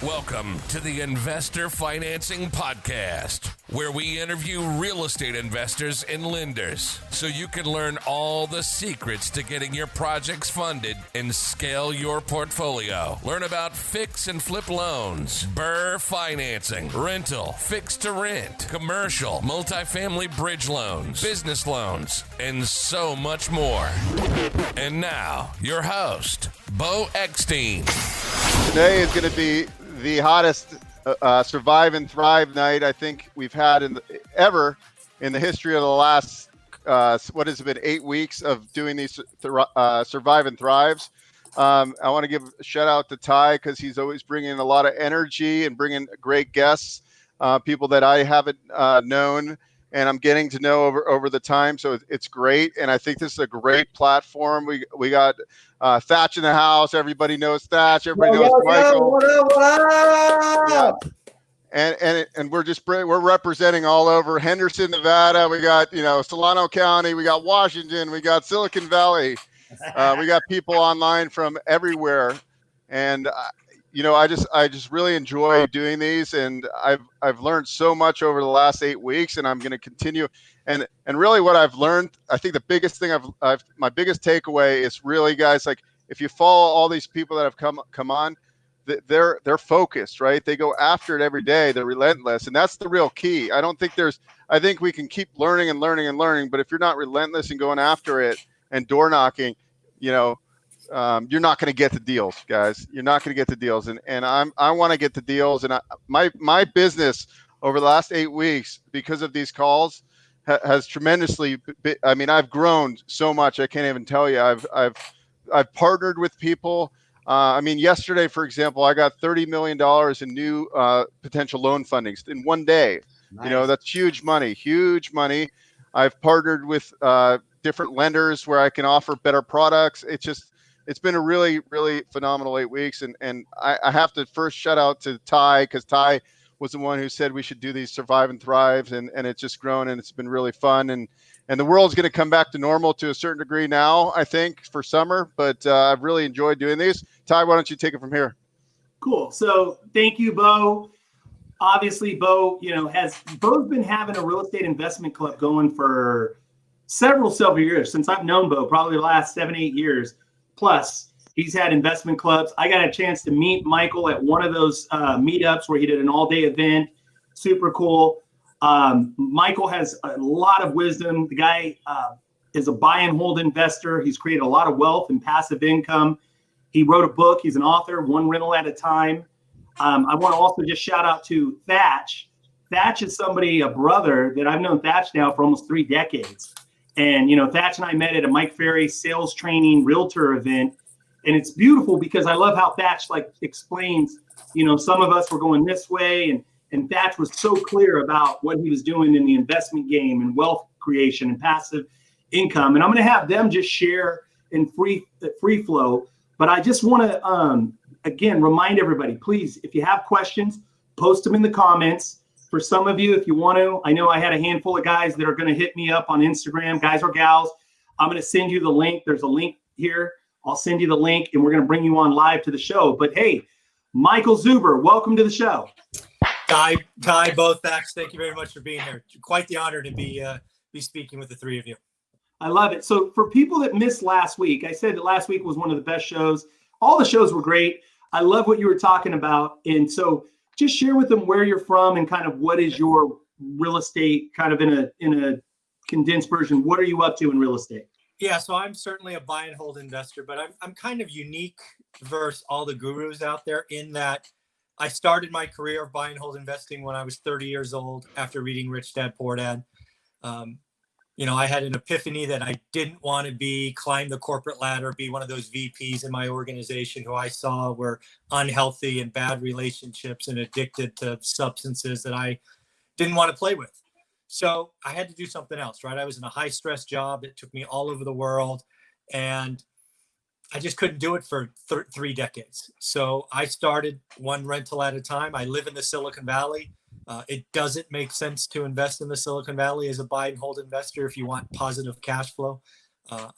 Welcome to the Investor Financing Podcast, where we interview real estate investors and lenders so you can learn all the secrets to getting your projects funded and scale your portfolio. Learn about fix and flip loans, BRRRR financing, rental, fix to rent, commercial, multifamily bridge loans, business loans, and so much more. And now, your host, Beau Eckstein. Today is going to be the hottest survive and thrive night I think we've had ever in the history of the last, what has it been, 8 weeks of doing these survive and thrives. I want to give a shout out to Ty because he's always bringing a lot of energy and bringing great guests, people that I haven't known and I'm getting to know over the time. So it's great. And I think this is a great platform. We got Thach in the house. Everybody knows Thach. Everybody knows Michael. What up? Yeah. And we're representing all over Henderson, Nevada. We got, Solano County. We got Washington. We got Silicon Valley. We got people online from everywhere. And I just really enjoy doing these, and I've learned so much over the last 8 weeks, and I'm going to continue. And really, what I've learned, I think the biggest thing my biggest takeaway is really, guys, like if you follow all these people that have come on, they're focused, right? They go after it every day. They're relentless, and that's the real key. I think we can keep learning and learning and learning, but if you're not relentless and going after it and door knocking, you're not going to get the deals, guys. You're not going to get the deals. And I want to get the deals. And my business over the last 8 weeks, because of these calls, has tremendously, I've grown so much. I can't even tell you. I've partnered with people. Yesterday, for example, I got $30 million in new potential loan fundings in one day. Nice. That's huge money. I've partnered with different lenders where I can offer better products. It's been a really, really phenomenal 8 weeks. And I have to first shout out to Ty, because Ty was the one who said we should do these survive and thrives. And it's just grown, and it's been really fun. And the world's going to come back to normal to a certain degree now, I think, for summer. But I've really enjoyed doing these. Ty, why don't you take it from here? Cool. So thank you, Beau. Obviously, Beau's been having a real estate investment club going for several years, since I've known Beau, probably the last 7-8 years. Plus, he's had investment clubs. I got a chance to meet Michael at one of those meetups where he did an all-day event. Super cool. Michael has a lot of wisdom. The guy is a buy and hold investor. He's created a lot of wealth and passive income. He wrote a book. He's an author, one rental at a time. I want to also just shout out to Thach. Thach is a brother that I've known Thach now for almost 3 decades. And, Thach and I met at a Mike Ferry sales training realtor event. And it's beautiful because I love how Thach explains, some of us were going this way. And Thach was so clear about what he was doing in the investment game and wealth creation and passive income. And I'm going to have them just share in free flow. But I just want to, again, remind everybody, please, if you have questions, post them in the comments. For some of you, if you want to, I know I had a handful of guys that are going to hit me up on Instagram, guys or gals. I'm going to send you the link. There's a link here. I'll send you the link, and we're going to bring you on live to the show. But hey, Michael Zuber, welcome to the show. Ty, both Thach, thank you very much for being here. Quite the honor to be speaking with the three of you. I love it. So for people that missed last week, I said that last week was one of the best shows. All the shows were great. I love what you were talking about. And so just share with them where you're from and kind of what is your real estate, kind of in a condensed version. What are you up to in real estate? Yeah, so I'm certainly a buy and hold investor, but I'm kind of unique versus all the gurus out there in that I started my career of buy and hold investing when I was 30 years old after reading Rich Dad Poor Dad. I had an epiphany that I didn't want to climb the corporate ladder, be one of those VPs in my organization who I saw were unhealthy and bad relationships and addicted to substances that I didn't want to play with. So I had to do something else, right? I was in a high stress job. It took me all over the world and I just couldn't do it for 3 decades. So I started one rental at a time. I live in the Silicon Valley. It doesn't make sense to invest in the Silicon Valley as a buy and hold investor if you want positive cash flow.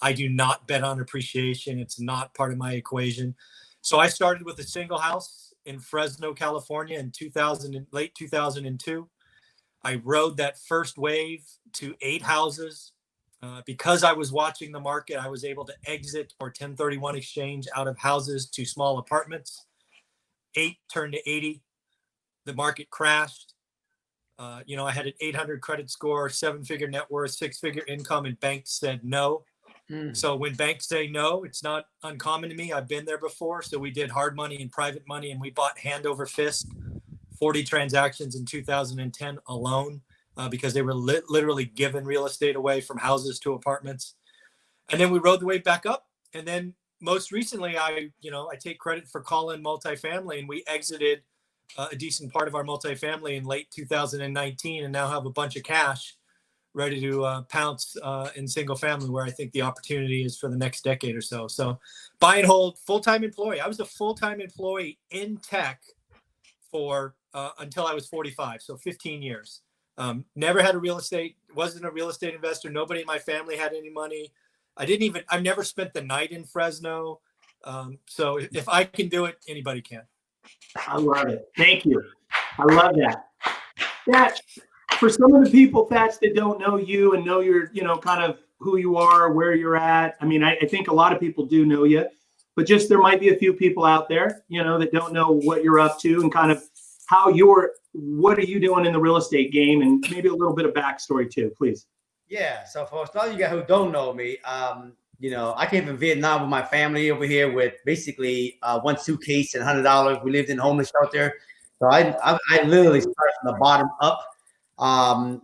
I do not bet on appreciation. It's not part of my equation. So I started with a single house in Fresno, California in late 2002. I rode that first wave to 8 houses. Because I was watching the market, I was able to exit or 1031 exchange out of houses to small apartments. 8 turned to 80. The market crashed. I had an 800 credit score, 7-figure net worth, 6-figure income, and banks said no. So when banks say no, it's not uncommon to me. I've been there before. So we did hard money and private money, and we bought hand over fist 40 transactions in 2010 alone, because they were literally giving real estate away from houses to apartments. And then we rode the wave back up. And then most recently, I take credit for call-in multifamily, and we exited a decent part of our multifamily in late 2019, and now have a bunch of cash ready to pounce in single family, where I think the opportunity is for the next decade or so. So buy and hold, full-time employee. I was a full-time employee in tech for until I was 45, so 15 years. Never had wasn't a real estate investor. Nobody in my family had any money. I've never spent the night in Fresno. So if I can do it, anybody can. I love it. Thank you. I love that. Thach, for some of the people, Thach, that don't know you and know your, kind of who you are, where you're at. I mean, I think a lot of people do know you, but just there might be a few people out there, that don't know what you're up to and kind of what are you doing in the real estate game, and maybe a little bit of backstory too, please. Yeah. So for all you guys who don't know me, I came from Vietnam with my family over here with basically one suitcase and $100. We lived in a homeless shelter. So I literally started from the bottom up. I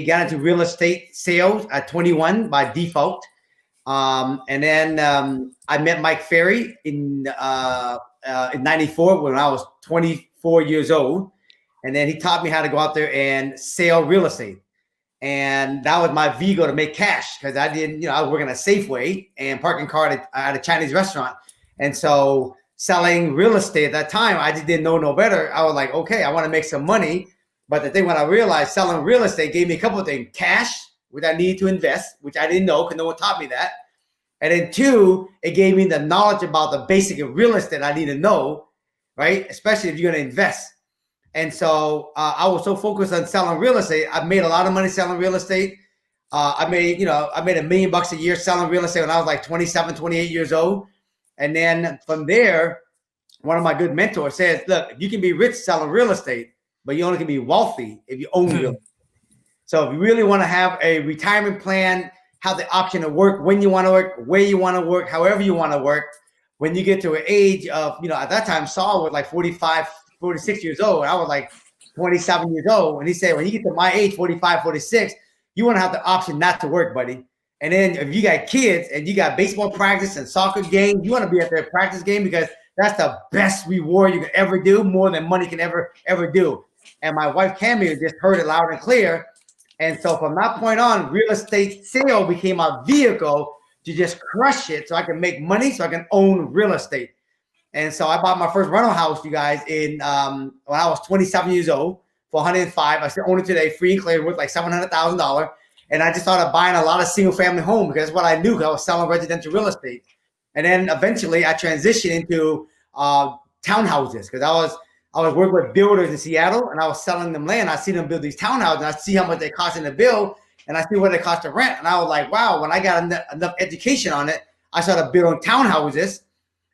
got into real estate sales at 21 by default. And then I met Mike Ferry in 94 when I was 24 years old. And then he taught me how to go out there and sell real estate. And that was my Vigo to make cash, because I was working at Safeway and parking car at a Chinese restaurant. And so selling real estate at that time, I just didn't know no better. I was like, okay, I want to make some money. But the thing when I realized selling real estate gave me a couple of things: cash, which I needed to invest, which I didn't know because no one taught me that. And then 2, it gave me the knowledge about the basic of real estate I need to know, right? Especially if you're going to invest. And so I was so focused on selling real estate. I made a lot of money selling real estate. I made $1 million a year selling real estate when I was like 27, 28 years old. And then from there, one of my good mentors says, look, you can be rich selling real estate, but you only can be wealthy if you own real estate. So if you really want to have a retirement plan, have the option to work when you want to work, where you want to work, however you want to work, when you get to an age of, at that time, Saul was like 45, 46 years old. I was like 27 years old. And he said, when you get to my age, 45, 46, you want to have the option not to work, buddy. And then if you got kids and you got baseball practice and soccer game, you want to be at their practice game, because that's the best reward you can ever do, more than money can ever do. And my wife, Cammy, just heard it loud and clear. And so from that point on, real estate sale became my vehicle to just crush it so I can make money, so I can own real estate. And so I bought my first rental house, you guys, when I was 27 years old for $105. I still own it today, free and clear, worth like $700,000. And I just started buying a lot of single family homes, because that's what I knew, because I was selling residential real estate. And then eventually I transitioned into townhouses, because I was working with builders in Seattle, and I was selling them land. I see them build these townhouses, and I see how much they cost in the build, and I see what they cost to rent. And I was like, wow, when I got enough education on it, I started building townhouses,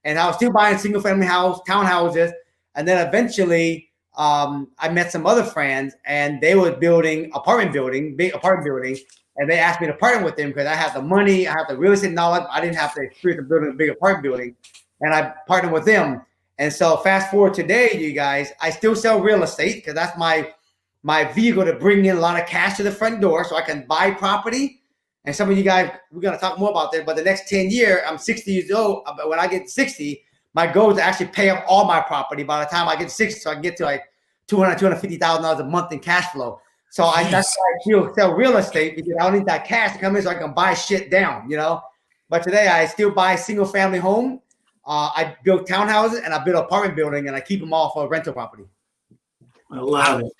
and I was still buying single family townhouses. And then eventually I met some other friends, and they were building big apartment buildings. And they asked me to partner with them because I had the money, I had the real estate knowledge. I didn't have the experience of building a big apartment building, and I partnered with them. And so fast forward today, you guys, I still sell real estate, because that's my vehicle to bring in a lot of cash to the front door so I can buy property. And some of you guys, we're going to talk more about that. But the next 10 years, I'm 60 years old. But when I get 60, my goal is to actually pay off all my property by the time I get 60, so I can get to like $250,000 a month in cash flow. So that's why I sell real estate, because I don't need that cash to come in so I can buy shit down, But today I still buy single family home. I build townhouses, and I build apartment building, and I keep them all for rental property. I love it.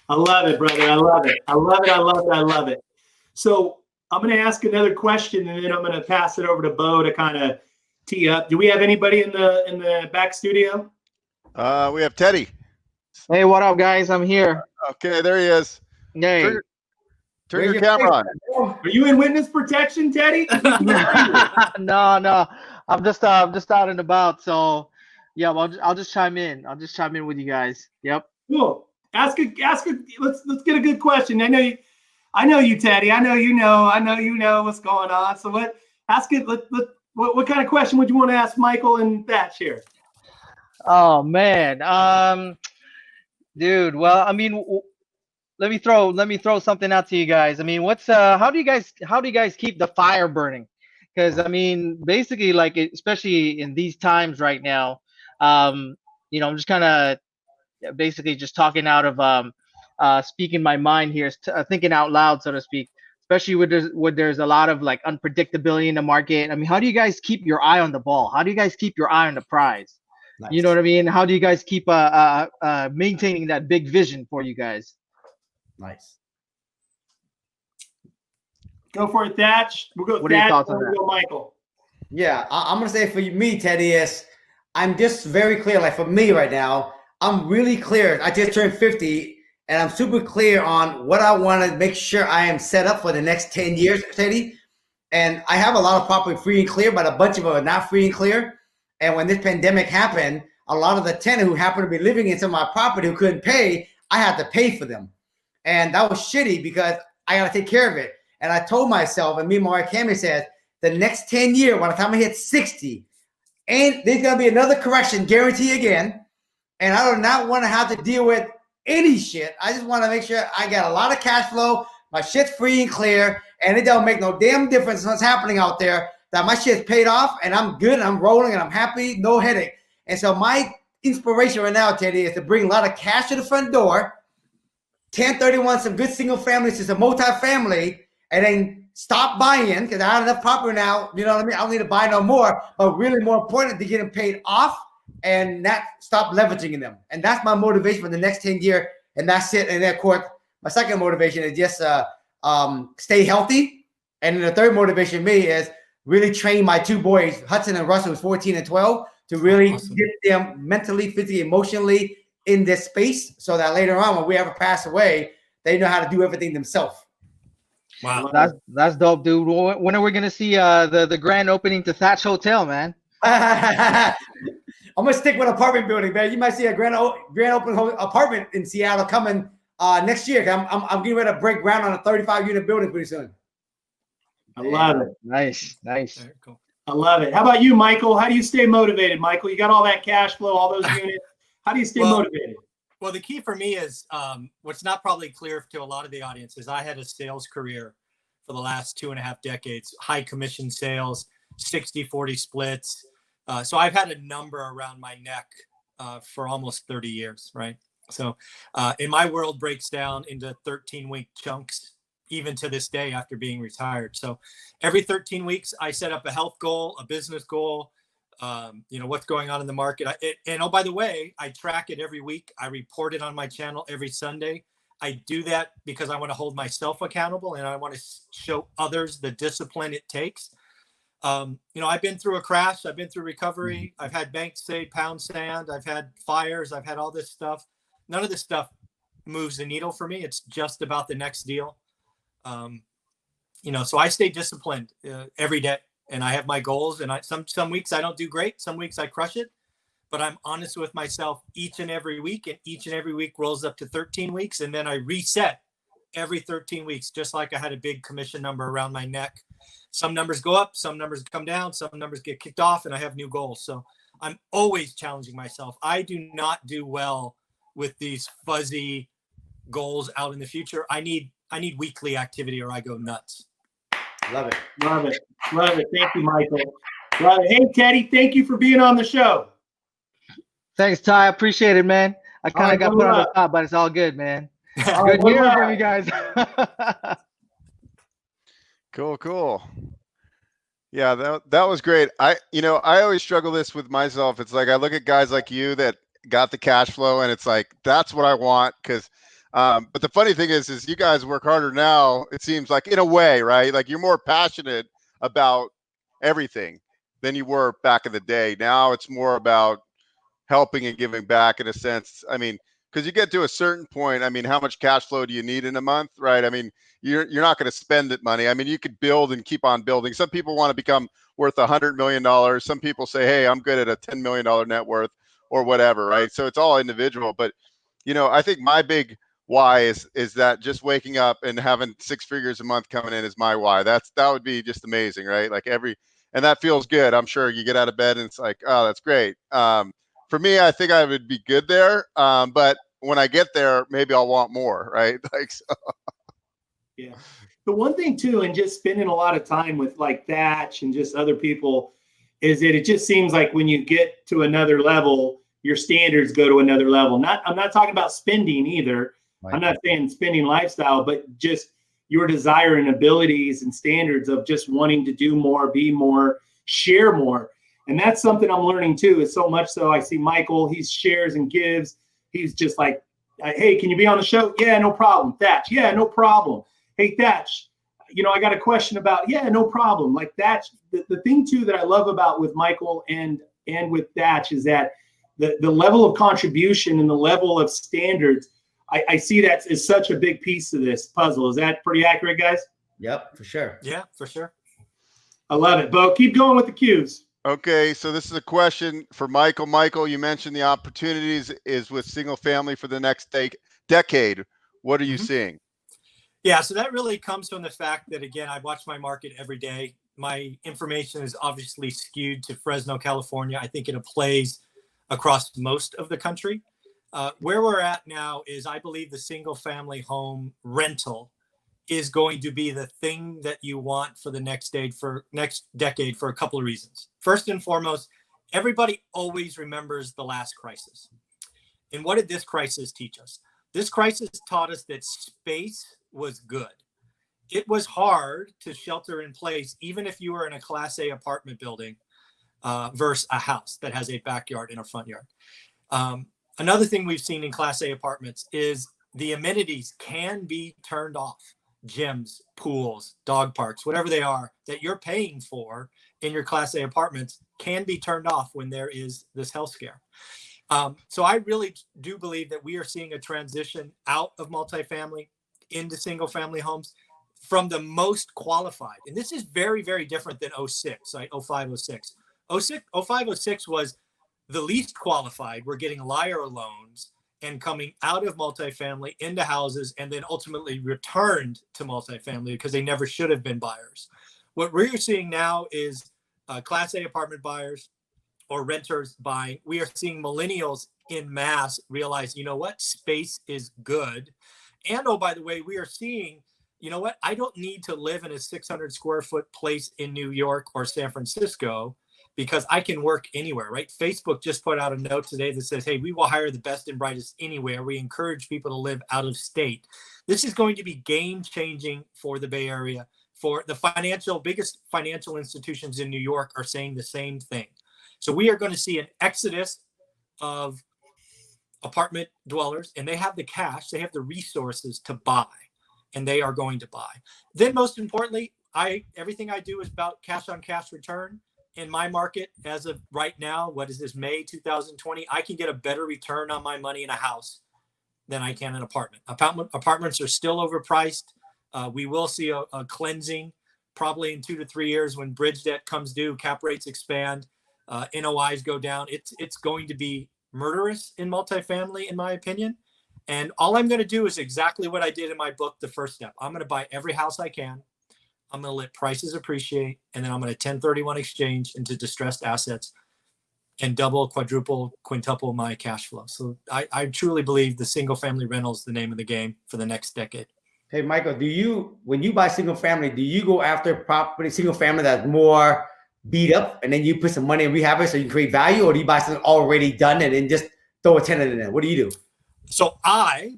I love it, brother. I love it. I love it. I love it. I love it. So I'm going to ask another question, and then I'm going to pass it over to Beau to kind of tee up. Do we have anybody in the back studio? We have Teddy. Hey, what up, guys? I'm here. Okay, there he is. Hey. Turn your camera on. Are you in witness protection, Teddy? No. I'm just out and about. So, yeah, I'll just chime in. I'll just chime in with you guys. Yep. Cool. Ask a. Let's get a good question. I know you, Teddy. I know you know what's going on. So what? Ask it. What kind of question would you want to ask Michael and Thach here? Oh man. Dude. Well, I mean, let me throw something out to you guys. I mean, how do you guys keep the fire burning? Because I mean, basically, like especially in these times right now, I'm just kind of basically just talking out of speaking my mind here, thinking out loud, so to speak. Especially with there's a lot of like unpredictability in the market. I mean, how do you guys keep your eye on the ball? How do you guys keep your eye on the prize? Nice. You know what I mean? How do you guys keep maintaining that big vision for you guys? Nice. Go for it, Thach. We'll go. What are your thoughts on that? We'll go Michael. Yeah, I'm gonna say for me, Teddy, is I'm just very clear. Like for me right now, I'm really clear. I just turned 50. And I'm super clear on what I want to make sure I am set up for the next 10 years, Teddy. And I have a lot of property free and clear, but a bunch of them are not free and clear. And when this pandemic happened, a lot of the tenants who happened to be living in some of my property who couldn't pay, I had to pay for them. And that was shitty because I got to take care of it. And I told myself, and me and my wife Cameron said, the next 10 years, by the time I hit 60, and there's going to be another correction, guarantee again. And I do not want to have to deal with any shit. I just want to make sure I got a lot of cash flow, my shit's free and clear, and it don't make no damn difference what's happening out there, that my shit's paid off and I'm good and I'm rolling and I'm happy, no headache. And so my inspiration right now, Teddy, is to bring a lot of cash to the front door, 1031, some good single families to some multi-family, and then stop buying because I have enough property now, you know what I mean? I don't need to buy no more, but really more important to get them paid off and not stop leveraging them. And that's my motivation for the next 10 years. And that's it. And then, of course, my second motivation is just stay healthy. And then the third motivation for me is really train my two boys, Hudson and Russell, who's 14 and 12, to really get them mentally, physically, emotionally in this space so that later on, when we ever pass away, they know how to do everything themselves. Wow. That's dope, dude. When are we going to see the grand opening to Thach Hotel, man? I'm gonna stick with apartment building, man. You might see a grand open apartment in Seattle coming next year. I'm getting ready to break ground on a 35-unit building pretty soon. I love it. Nice. Very cool. I love it. How about you, Michael? How do you stay motivated, Michael? You got all that cash flow, all those units. How do you stay motivated? Well, the key for me is what's not probably clear to a lot of the audience is I had a sales career for the last 2.5 decades, high commission sales, 60-40 splits. So I've had a number around my neck for almost 30 years, right? So in my world breaks down into 13-week chunks, even to this day after being retired. So every 13 weeks, I set up a health goal, a business goal, what's going on in the market. And oh, by the way, I track it every week. I report it on my channel every Sunday. I do that because I want to hold myself accountable and I want to show others the discipline it takes. I've been through a crash. I've been through recovery. I've had banks say pound sand. I've had fires. I've had all this stuff. None of this stuff moves the needle for me. It's just about the next deal. So I stay disciplined every day and I have my goals and some weeks I don't do great. Some weeks I crush it, but I'm honest with myself each and every week, and each and every week rolls up to 13 weeks. And then I reset every 13 weeks, just like I had a big commission number around my neck. Some numbers go up, some numbers come down, some numbers get kicked off, and I have new goals. So I'm always challenging myself. I do not do well with these fuzzy goals out in the future. I need weekly activity or I go nuts. Love it. Love it. Love it. Thank you, Michael. Love it. Hey, Teddy, thank you for being on the show. Thanks, Ty. I appreciate it, man. I kind of got put on the top, but it's all good, man. Good hearing from you guys. Cool. Yeah, that was great. I always struggle this with myself. It's like I look at guys like you that got the cash flow, and it's like that's what I want. Because, but the funny thing is you guys work harder now. It seems like in a way, right? Like you're more passionate about everything than you were back in the day. Now it's more about helping and giving back in a sense. I mean, because you get to a certain point, I mean, how much cash flow do you need in a month, right? I mean, you're not going to spend that money. I mean, you could build and keep on building. Some people want to become worth $100 million. Some people say, hey, I'm good at a $10 million net worth or whatever, right? So it's all individual. But, I think my big why is that just waking up and having 6 figures a month coming in is my why. That would be just amazing, right? Like and that feels good. I'm sure you get out of bed and it's like, oh, that's great. For me, I think I would be good there. But when I get there, maybe I'll want more, right? Like, so. Yeah. The one thing too, and just spending a lot of time with like Thach and just other people, is that it just seems like when you get to another level, your standards go to another level. I'm not talking about spending either. Right. I'm not saying spending lifestyle, but just your desire and abilities and standards of just wanting to do more, be more, share more. And that's something I'm learning too, is so much so I see Michael, he shares and gives. He's just like, hey, can you be on the show? Yeah, no problem. Thach, yeah, no problem. Hey, Thach, I got a question about, yeah, no problem. Like Thach, the thing too that I love about with Michael and with Thach is that the level of contribution and the level of standards, I see that is such a big piece of this puzzle. Is that pretty accurate, guys? Yep, for sure. Yeah, for sure. I love it. Beau, keep going with the cues. Okay, so this is a question for Michael. Michael, you mentioned the opportunities is with single family for the next decade. What are you seeing? Yeah, so that really comes from the fact that, again, I watch my market every day. My information is obviously skewed to Fresno, California. I think it plays across most of the country. Where we're at now is I believe the single family home rental is going to be the thing that you want for the next decade for a couple of reasons. First and foremost, everybody always remembers the last crisis. And what did this crisis teach us? This crisis taught us that space was good. It was hard to shelter in place, even if you were in a Class A apartment building versus a house that has a backyard and a front yard. Another thing we've seen in Class A apartments is the amenities can be turned off. Gyms, pools, dog parks, whatever they are that you're paying for in your Class A apartments can be turned off when there is this health scare. So I really do believe that we are seeing a transition out of multifamily into single family homes from the most qualified. And this is very, very different than 06, right? 05, 06. 05, 06 was the least qualified. We're getting liar loans and coming out of multifamily into houses and then ultimately returned to multifamily because they never should have been buyers. What we're seeing now is Class A apartment buyers or renters buying. We are seeing millennials in mass realize, you know what, space is good. And oh, by the way, we are seeing, you know what, I don't need to live in a 600 square foot place in New York or San Francisco because I can work anywhere, right? Facebook just put out a note today that says, hey, we will hire the best and brightest anywhere. We encourage people to live out of state. This is going to be game changing for the Bay Area. For the biggest financial institutions in New York are saying the same thing. So we are going to see an exodus of apartment dwellers, and they have the cash, they have the resources to buy, and they are going to buy. Then most importantly, everything I do is about cash on cash return. In my market, as of right now, what is this, May 2020, I can get a better return on my money in a house than I can an apartment. Apartments are still overpriced. We will see a cleansing probably in 2 to 3 years when bridge debt comes due, cap rates expand, NOIs go down. It's going to be murderous in multifamily, in my opinion. And all I'm going to do is exactly what I did in my book, The First Step. I'm going to buy every house I can. I'm going to let prices appreciate, and then I'm going to 1031 exchange into distressed assets and double, quadruple, quintuple my cash flow. So I truly believe the single family rental is the name of the game for the next decade. Hey, Michael, when you buy single family, do you go after property, single family that's more beat up and then you put some money in rehab it so you can create value, or do you buy something already done and then just throw a tenant in there? What do you do? So I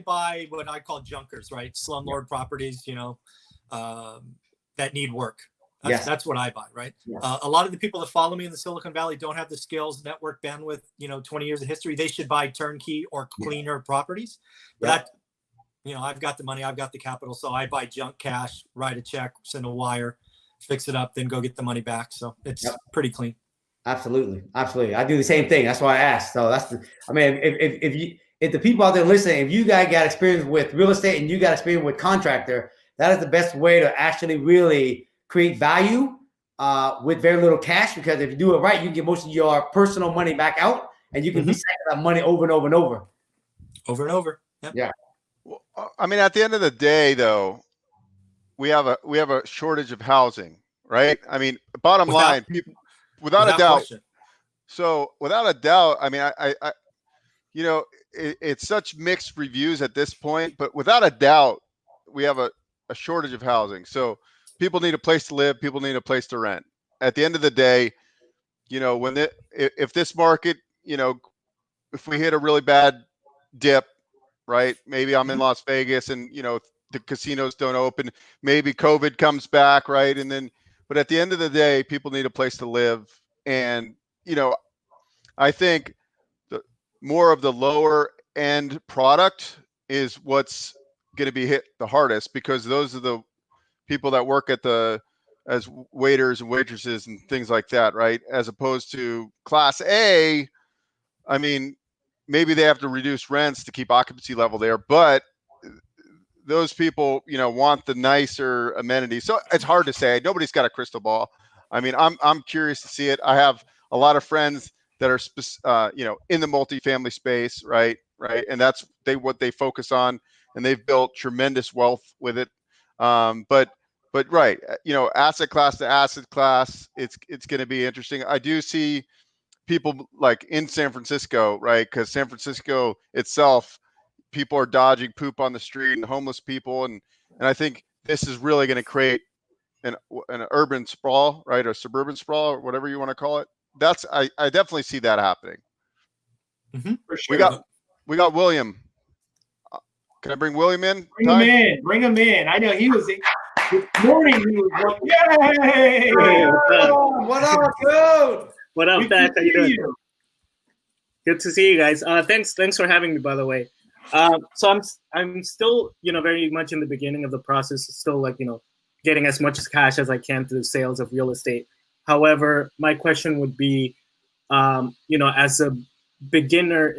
buy what I call junkers, right? Slumlord properties, that need work. That's what I buy, right? Yes. A lot of the people that follow me in the Silicon Valley don't have the skills, network, bandwidth, 20 years of history. They should buy turnkey or cleaner properties. But I've got the money, I've got the capital, so I buy junk cash, write a check, send a wire, fix it up, then go get the money back. So it's Yep. pretty clean. Absolutely. I do the same thing. That's why I asked. So if the people out there listening, if you guys got experience with real estate and you got experience with contractor, that is the best way to actually really create value with very little cash. Because if you do it right, you can get most of your personal money back out, and you can recycle that money over and over and over. Over and over. Yep. Yeah. Well, I mean, at the end of the day, though, we have a shortage of housing, right? I mean, bottom line, people, without a doubt. Question. So without a doubt, I mean, I it's such mixed reviews at this point, but without a doubt, we have a shortage of housing. So people need a place to live. People need a place to rent. At the end of the day, if this market, if we hit a really bad dip, right? Maybe I'm in Las Vegas and, the casinos don't open. Maybe COVID comes back, right? But at the end of the day, people need a place to live. And, I think more of the lower end product is what's going to be hit the hardest, because those are the people that work as waiters and waitresses and things like that, right? As opposed to class A, I mean, maybe they have to reduce rents to keep occupancy level there, but those people, want the nicer amenities. So it's hard to say. Nobody's got a crystal ball. I mean, I'm curious to see it. I have a lot of friends that are, in the multifamily space, right? And that's what they focus on, and they've built tremendous wealth with it. But right, asset class to asset class, it's going to be interesting. I do see people like in San Francisco, right? Because San Francisco itself, people are dodging poop on the street and homeless people, and I think this is really going to create an urban sprawl, right? Or suburban sprawl, or whatever you want to call it. I definitely see that happening. For sure. We got William. Can I bring William in? Bring him in. I know he was this morning. He was like, "Yay! What up, dude? What up, Thach? How you doing? Good to see you guys. Thanks for having me, by the way. So I'm still, very much in the beginning of the process. Still, getting as much cash as I can through sales of real estate. However, my question would be, as a beginner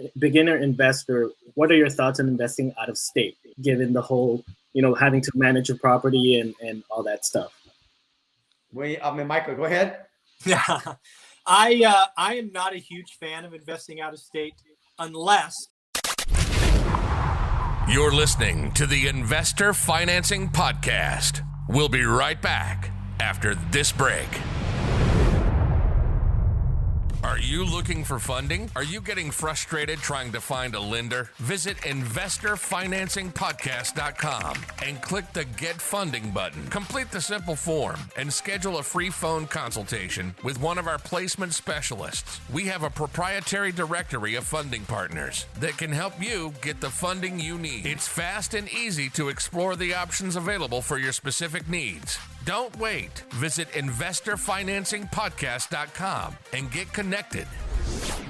investor, what are your thoughts on investing out of state, given the whole, having to manage a property and all that stuff? Michael, go ahead. Yeah, I am not a huge fan of investing out of state unless. You're listening to the Investor Financing Podcast. We'll be right back after this break. Are you looking for funding? Are you getting frustrated trying to find a lender? Visit investorfinancingpodcast.com and click the Get Funding button. Complete the simple form and schedule a free phone consultation with one of our placement specialists. We have a proprietary directory of funding partners that can help you get the funding you need. It's fast and easy to explore the options available for your specific needs. Don't wait. Visit investorfinancingpodcast.com and get connected.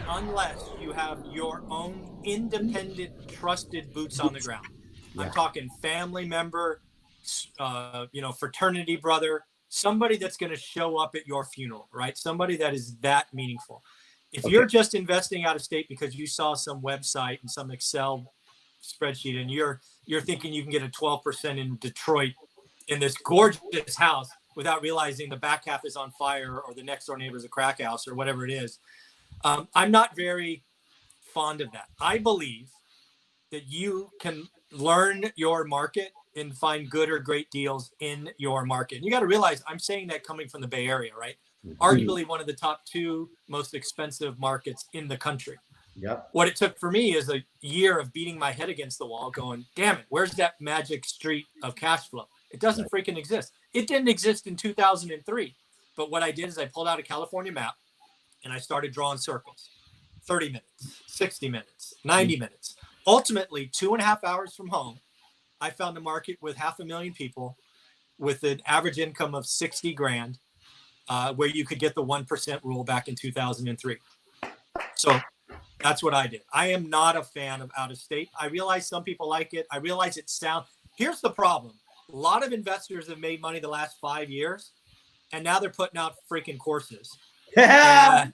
Unless you have your own independent, trusted boots on the ground. Yeah. I'm talking family member, fraternity brother, somebody that's going to show up at your funeral, right? Somebody that is that meaningful. If you're just investing out of state because you saw some website and some Excel spreadsheet and you're thinking you can get a 12% in Detroit in this gorgeous house without realizing the back half is on fire or the next door neighbor is a crack house or whatever it is. I'm not very fond of that. I believe that you can learn your market and find good or great deals in your market. And you got to realize I'm saying that coming from the Bay Area, right? Arguably one of the top 2 most expensive markets in the country. Yep. What it took for me is a year of beating my head against the wall going, damn it, where's that magic street of cash flow? It doesn't freaking exist. It didn't exist in 2003. But what I did is I pulled out a California map and I started drawing circles. 30 minutes, 60 minutes, 90 minutes. Ultimately, 2.5 hours from home, I found a market with 500,000 people with an average income of 60 grand, where you could get the 1% rule back in 2003. So that's what I did. I am not a fan of out of state. I realize some people like it. I realize it sounds. Here's the problem. A lot of investors have made money the last 5 years and now they're putting out freaking courses. Yeah.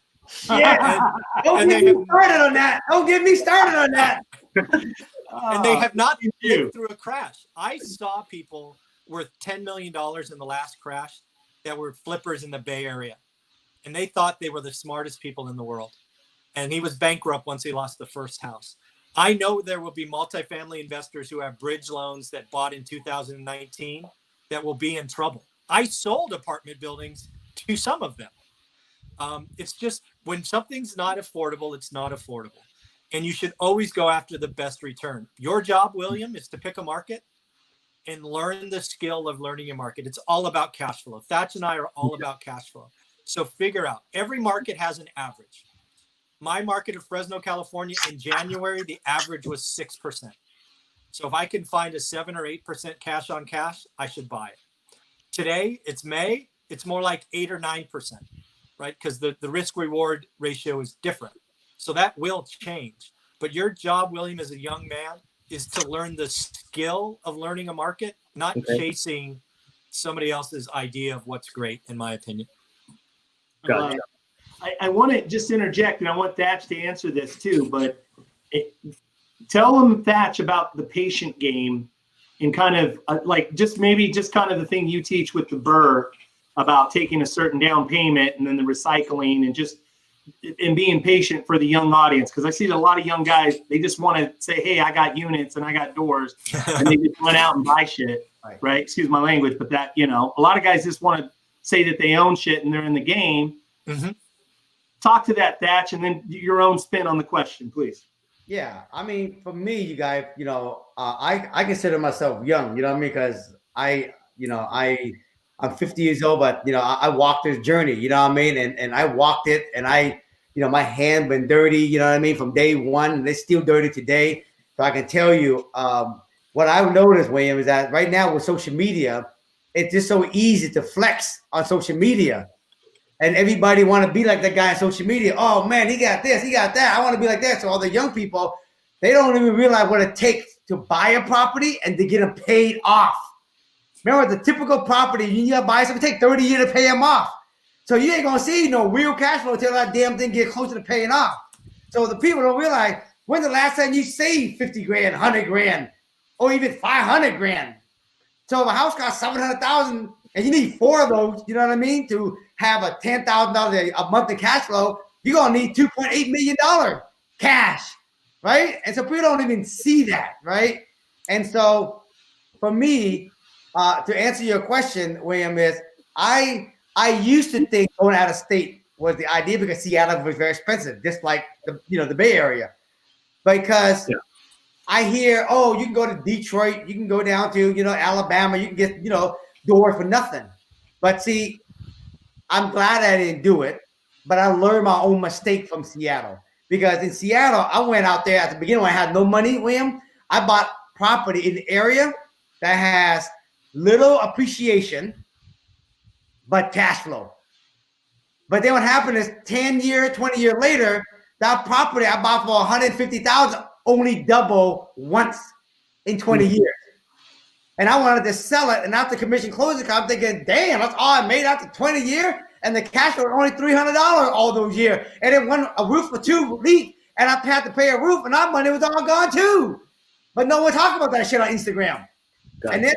Don't get me started on that. Don't get me started on that. And they have not lived through a crash. I saw people worth $10 million in the last crash that were flippers in the Bay Area. And they thought they were the smartest people in the world. And he was bankrupt once he lost the first house. I know there will be multifamily investors who have bridge loans that bought in 2019 that will be in trouble. I sold apartment buildings to some of them. It's just when something's not affordable, it's not affordable. And you should always go after the best return. Your job, William, is to pick a market and learn the skill of learning a market. It's all about cash flow. Thach and I are all about cash flow. So figure out, every market has an average. My market of Fresno, California, in January, the average was 6%. So if I can find a 7 or 8% cash on cash, I should buy it. Today, it's May, it's more like 8 or 9%, right? Because the risk reward ratio is different. So that will change. But your job, William, as a young man, is to learn the skill of learning a market, not chasing somebody else's idea of what's great, in my opinion. Gotcha. I want to just interject, and I want Thach to answer this too, but tell him, Thach, about the patient game and kind of like just kind of the thing you teach with the Burr about taking a certain down payment and then the recycling and being patient for the young audience. Because I see a lot of young guys, they just want to say, hey, I got units and I got doors, and they just run out and buy shit, right? Excuse my language, but that, a lot of guys just want to say that they own shit and they're in the game. Mm-hmm. Talk to that, Thach, and then your own spin on the question, please. Yeah, I mean, for me, you guys, I consider myself young, you know what I mean? Because I'm 50 years old, but I walked this journey, you know what I mean? And I walked it, and my hand been dirty, you know what I mean, from day one, and it's still dirty today. So I can tell you, what I've noticed, William, is that right now with social media, it's just so easy to flex on social media. And everybody want to be like that guy on social media. Oh man, he got this, he got that. I want to be like that. So all the young people, they don't even realize what it takes to buy a property and to get them paid off. Remember, the typical property, you got to buy something, take 30 years to pay them off. So you ain't going to see no real cash flow until that damn thing get closer to paying off. So the people don't realize, when's the last time you saved 50 grand, 100 grand, or even 500 grand? So if a house costs 700,000 and you need 4 of those, you know what I mean, to have a $10,000 a month in cash flow, you're going to need $2.8 million cash, right? And so people don't even see that, right? And so for me, to answer your question, William, is I used to think going out of state was the idea because Seattle was very expensive, just like the Bay Area. Because I hear, oh, you can go to Detroit, you can go down to Alabama, you can get doors for nothing. But see, I'm glad I didn't do it, but I learned my own mistake from Seattle. Because in Seattle, I went out there at the beginning when I had no money, William. I bought property in the area that has little appreciation, but cash flow. But then what happened is 10 years, 20 years later, that property I bought for $150,000 only double once in 20 years. And I wanted to sell it. And after commission closing, I'm thinking, damn, that's all I made after 20 years. And the cash flow was only $300 all those years. And then a roof or 2 leaked, and I had to pay a roof, and that money was all gone too. But no one talked about that shit on Instagram. Gotcha. And then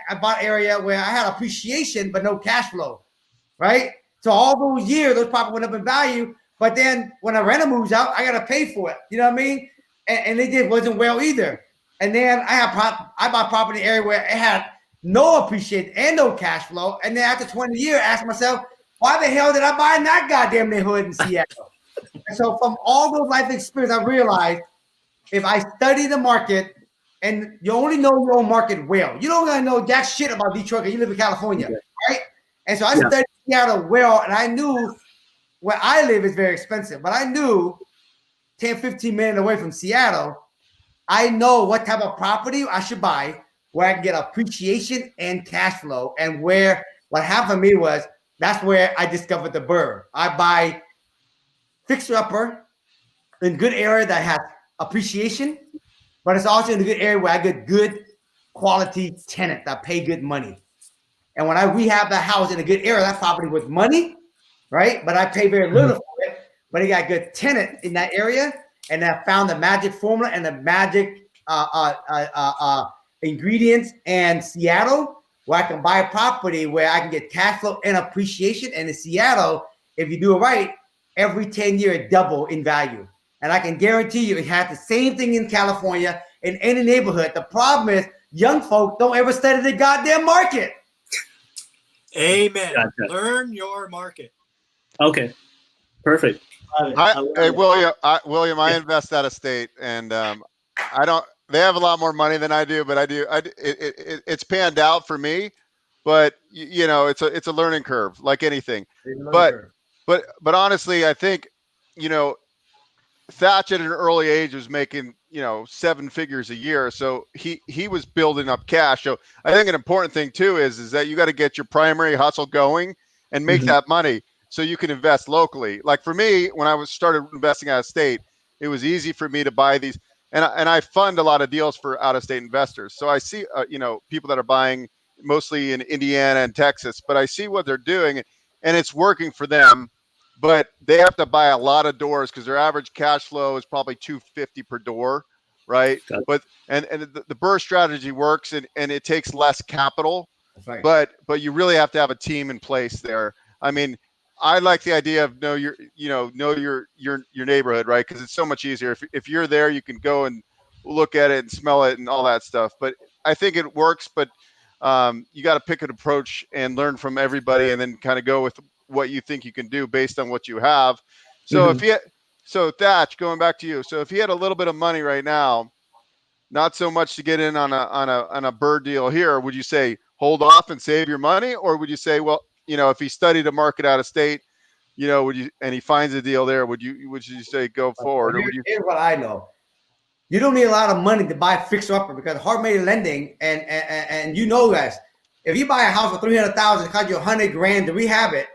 I bought area where I had appreciation, but no cash flow, right? So all those years, those properties went up in value. But then when a renter moves out, I got to pay for it. You know what I mean? And it just wasn't well either. And then I bought property area where it had no appreciation and no cash flow. And then after 20 years, I asked myself, why the hell did I buy in that goddamn neighborhood in Seattle? And so from all those life experience, I realized if I study the market, and you only know your own market well, you don't gotta know jack shit about Detroit because you live in California, right? And so I studied Seattle well, and I knew where I live is very expensive, but I knew 10, 15 minutes away from Seattle, I know what type of property I should buy where I can get appreciation and cash flow. And where what happened to me was that's where I discovered the Burr. I buy fixer-upper in good area that has appreciation, but it's also in a good area where I get good quality tenant that pay good money. And when I rehab that house in a good area, that property was money, right? But I pay very little for it. But it got a good tenant in that area, and I found the magic formula and the magic ingredients in Seattle, where I can buy a property where I can get cash flow and appreciation. And in Seattle, if you do it right, every 10 years it double in value. And I can guarantee you it has the same thing in California, in any neighborhood. The problem is young folk don't ever study the goddamn market. Amen. Gotcha. Learn your market. Okay, perfect. Hey, William, I invest out of state, and I don't. They have a lot more money than I do, but it's panned out for me. But you know, it's a learning curve, like anything. But honestly, I think, you know, Thach at an early age was making, you know, 7 figures a year, so he was building up cash. So I think an important thing too is that you got to get your primary hustle going and make that money, so you can invest locally. Like for me, when I started investing out of state, it was easy for me to buy these, and I fund a lot of deals for out of state investors. So I see, you know, people that are buying mostly in Indiana and Texas, but I see what they're doing, and it's working for them. But they have to buy a lot of doors because their average cash flow is probably $250 per door, right? Got it. But and the burst strategy works, and it takes less capital. That's right. But you really have to have a team in place there. I mean, I like the idea of know your neighborhood, right? Because it's so much easier. If you're there, you can go and look at it and smell it and all that stuff. But I think it works. But you got to pick an approach and learn from everybody, and then kind of go with what you think you can do based on what you have. So so Thach, going back to you. So if he had a little bit of money right now, not so much to get in on a bird deal here, would you say hold off and save your money? Or would you say, well, you know, if he studied a market out of state, you know, and he finds a deal there, would you say go forward? Or would you? Here's what I know. You don't need a lot of money to buy a fixer-upper, because hard money lending, and you know, guys, if you buy a house for $300,000, it costs you $100,000 to rehab it.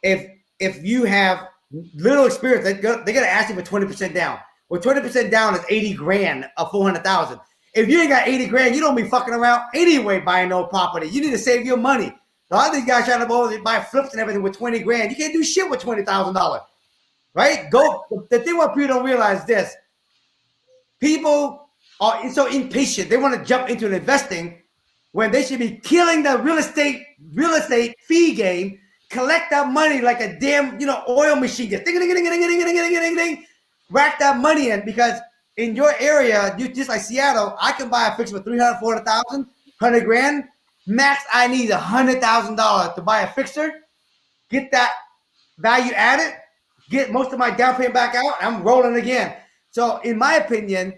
If you have little experience, they're gonna ask you for 20% down. Well, 20% down is $80,000 of $400,000. If you ain't got $80,000, you don't be fucking around anyway buying no property. You need to save your money. A lot of these guys trying to go buy flips and everything with $20,000. You can't do shit with $20,000, right? The thing what people don't realize is this: people are so impatient. They want to jump into investing when they should be killing the real estate fee game. Collect that money like a damn, you know, oil machine. Just ding, ding, ding, ding, ding, ding, ding, ding, ding. Rack that money in, because in your area, you just like Seattle, I can buy a fix for $300,000, $400,000, $100,000. Max, I need $100,000 to buy a fixer. Get that value added. Get most of my down payment back out. I'm rolling again. So, in my opinion,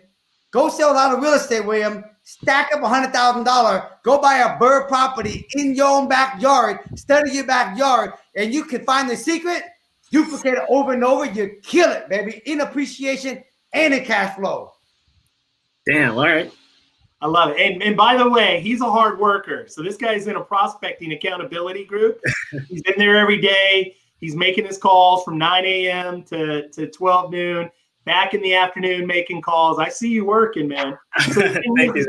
go sell a lot of real estate, William. Stack up $100,000, go buy a bird property in your own backyard, study your backyard, and you can find the secret, duplicate it over and over, you kill it, baby, in appreciation and in cash flow. Damn, all right. I love it. And by the way, he's a hard worker. So this guy's in a prospecting accountability group. He's in there every day. He's making his calls from 9 a.m. to 12 noon. Back in the afternoon making calls. I see you working, man. So Thank you.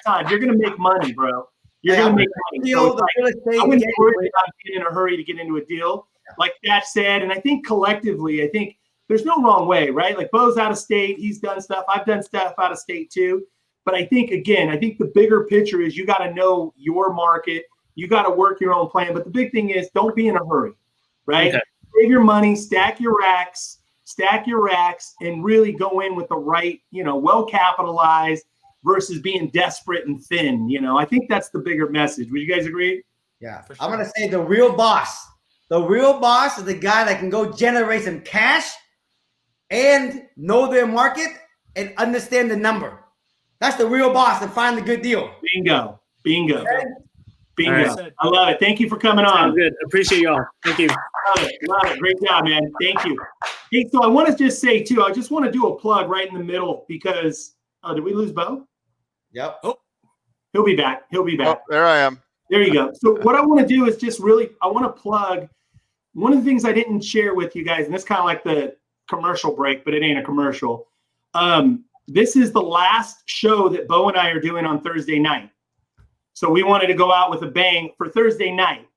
time. You're gonna make money, bro. You're gonna make money. So it's like, I wouldn't worry about being in a hurry to get into a deal. Like Thach said, and I think collectively, I think there's no wrong way, right? Like Beau's out of state, he's done stuff. I've done stuff out of state too. But I think, again, the bigger picture is you got to know your market. You got to work your own plan. But the big thing is don't be in a hurry, right? Okay. Save your money, stack your racks, and really go in with the right, you know, well capitalized versus being desperate and thin. You know, I think that's the bigger message. Would you guys agree? Yeah. Sure. I'm going to say the real boss. The real boss is the guy that can go generate some cash and know their market and understand the number. That's the real boss, and find the good deal. Bingo. Okay? Right. I love it. Thank you for coming on. Sounds good. Appreciate y'all. Thank you. Love it. Great job, man. Thank you. Hey, so I want to just say too, I just want to do a plug right in the middle because did we lose Beau? Yep. Oh, he'll be back. Oh, there I am. There you go. So what I want to do is just really, I want to plug one of the things I didn't share with you guys, and it's kind of like the commercial break, but it ain't a commercial. This is the last show that Beau and I are doing on Thursday night. So we wanted to go out with a bang for Thursday night.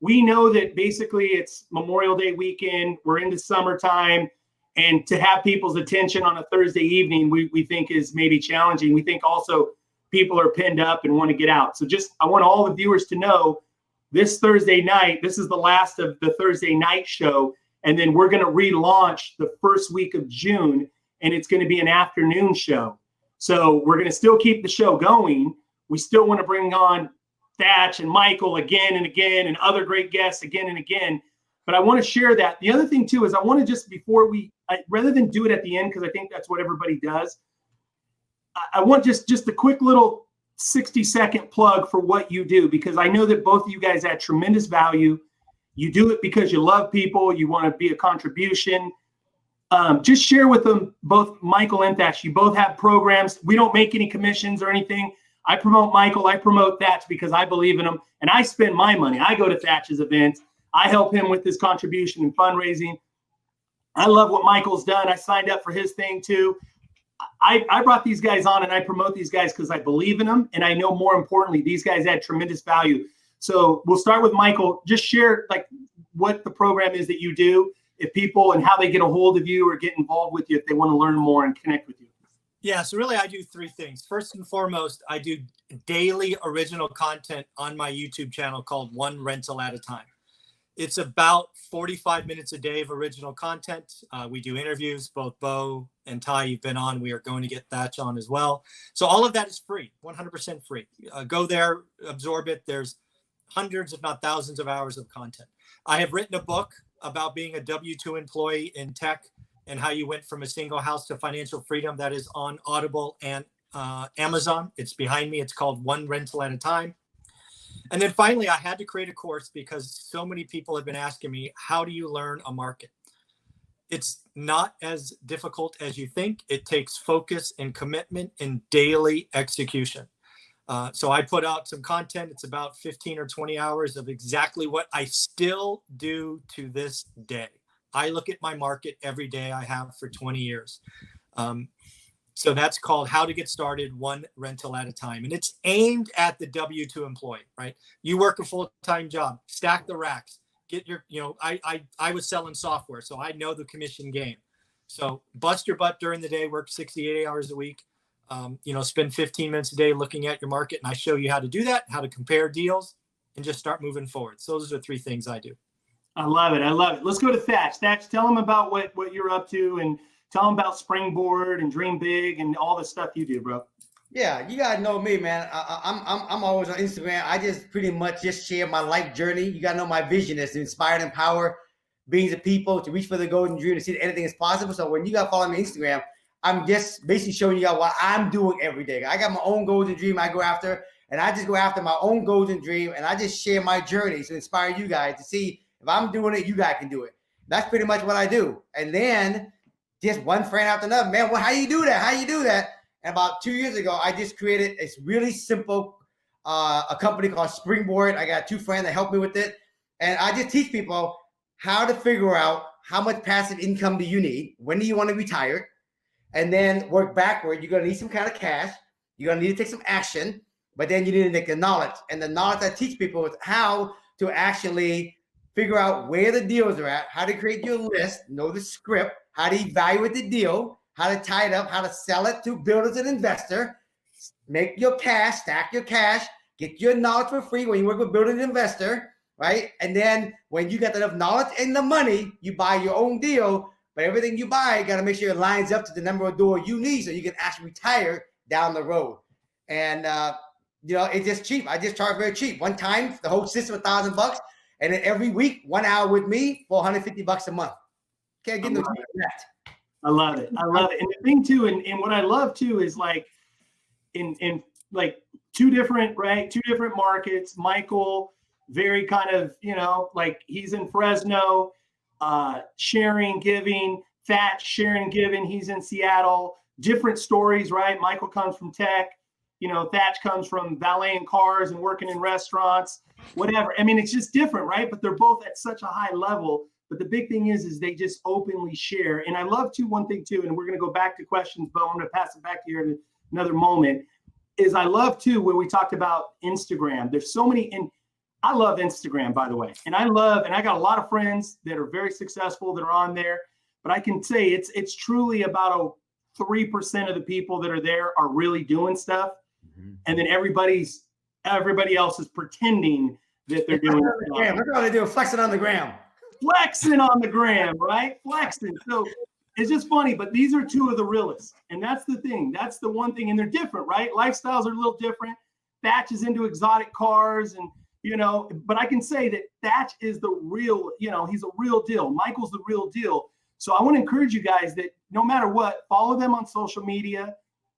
We know that basically it's Memorial Day weekend. We're into summertime. And to have people's attention on a Thursday evening, we think is maybe challenging. We think also people are pinned up and want to get out. So I want all the viewers to know this Thursday night, this is the last of the Thursday night show. And then we're going to relaunch the first week of June, and it's going to be an afternoon show. So we're going to still keep the show going. We still want to bring on Thach and Michael again and again, and other great guests again and again. But I want to share that. The other thing too is I want to just rather than do it at the end, because I think that's what everybody does, I want just a quick little 60-second plug for what you do, because I know that both of you guys add tremendous value. You do it because you love people. You want to be a contribution. Just share with them, both Michael and Thach. You both have programs. We don't make any commissions or anything. I promote Michael. I promote Thach because I believe in him, and I spend my money. I go to Thach's events. I help him with his contribution and fundraising. I love what Michael's done. I signed up for his thing too. I brought these guys on, and I promote these guys because I believe in them, and I know more importantly, these guys add tremendous value. So we'll start with Michael. Just share like what the program is that you do, if people, and how they get a hold of you or get involved with you if they want to learn more and connect with you. Yeah, so really I do three things. First and foremost, I do daily original content on my YouTube channel called One Rental at a Time. It's about 45 minutes a day of original content. We do interviews, both Beau and Ty, you've been on. We are going to get Thach on as well. So all of that is free, 100% free. Go there, absorb it. There's hundreds, if not thousands of hours of content. I have written a book about being a W-2 employee in tech and how you went from a single house to financial freedom. That is on Audible and Amazon. It's behind me. It's called One Rental at a Time. And then finally, I had to create a course because so many people have been asking me, how do you learn a market? It's not as difficult as you think. It takes focus and commitment and daily execution. So I put out some content. It's about 15 or 20 hours of exactly what I still do to this day. I look at my market every day. I have for 20 years. So that's called How to Get Started One Rental at a Time. And it's aimed at the W-2 employee, right? You work a full-time job, stack the racks, get your, I was selling software, so I know the commission game. So bust your butt during the day, work 60, 80 hours a week, spend 15 minutes a day looking at your market. And I show you how to do that, how to compare deals, and just start moving forward. So those are three things I do. I love it. I love it. Let's go to Thach. Thach, tell them about what you're up to, and tell them about Springboard and Dream Big and all the stuff you do, bro. Yeah, you gotta know me, man. I'm always on Instagram. I just pretty much just share my life journey. You gotta know my vision is to inspire and empower beings of people to reach for the golden dream, to see that anything is possible. So when you gotta follow me on Instagram, I'm just basically showing you guys what I'm doing every day. I got my own golden dream I go after, and I just go after my own golden dream, and I just share my journey to inspire you guys to see if I'm doing it, you guys can do it. That's pretty much what I do. And then just one friend after another, man, well, how you do that? How you do that? And about 2 years ago, I just created a really simple a company called Springboard. I got two friends that help me with it. And I just teach people how to figure out how much passive income do you need? When do you want to retire? And then work backward. You're going to need some kind of cash. You're going to need to take some action, but then you need to take the knowledge. And the knowledge I teach people is how to actually figure out where the deals are at, how to create your list, know the script, how to evaluate the deal, how to tie it up, how to sell it to builders and investor, make your cash, stack your cash, get your knowledge for free when you work with builder and investor, right? And then when you got enough knowledge and the money, you buy your own deal, but everything you buy, you got to make sure it lines up to the number of doors you need so you can actually retire down the road. And, it's just cheap. I just charge very cheap. One time, the whole system, $1,000, and then every week, 1 hour with me for $150 a month. Can't get no cheaper than that. I love it. I love it. And the thing too, and what I love too is like in like two different markets. Michael, very kind of, like he's in Fresno, sharing, giving. Thach, sharing, giving. He's in Seattle. Different stories, right? Michael comes from tech. Thach comes from valeting cars and working in restaurants, whatever. I mean, it's just different, right? But they're both at such a high level. But the big thing is they just openly share. And I love one thing too, and we're going to go back to questions, but I'm going to pass it back to you in another moment. is I love too, where we talked about Instagram. There's so many, and I love Instagram, by the way. And I got a lot of friends that are very successful that are on there, but I can say it's truly about 3% of the people that are there are really doing stuff. And then everybody else is pretending that they're doing stuff. Look how they do flexing on the gram. Flexing on the gram, right? Flexing. So it's just funny, but these are two of the realest. And that's the thing. That's the one thing. And they're different, right? Lifestyles are a little different. Thach is into exotic cars and, but I can say that Thach is the real, he's a real deal. Michael's the real deal. So I want to encourage you guys that no matter what, follow them on social media.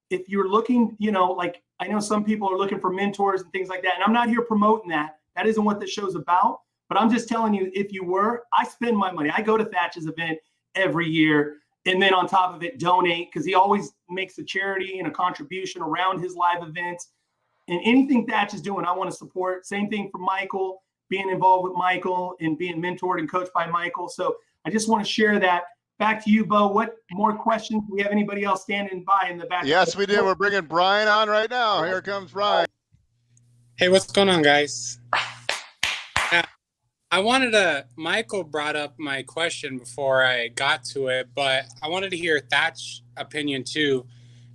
If you're looking, like I know some people are looking for mentors and things like that. And I'm not here promoting that. That isn't what the show's about. But I'm just telling you, if you were, I spend my money. I go to Thach's event every year. And then on top of it, donate, because he always makes a charity and a contribution around his live events. And anything Thach is doing, I want to support. Same thing for Michael, being involved with Michael and being mentored and coached by Michael. So I just want to share that. Back to you, Beau. What more questions? Do we have anybody else standing by in the back? Yes, we do. We're bringing Brian on right now. Here comes Brian. Hey, what's going on, guys? Michael brought up my question before I got to it, but I wanted to hear Thach's opinion too.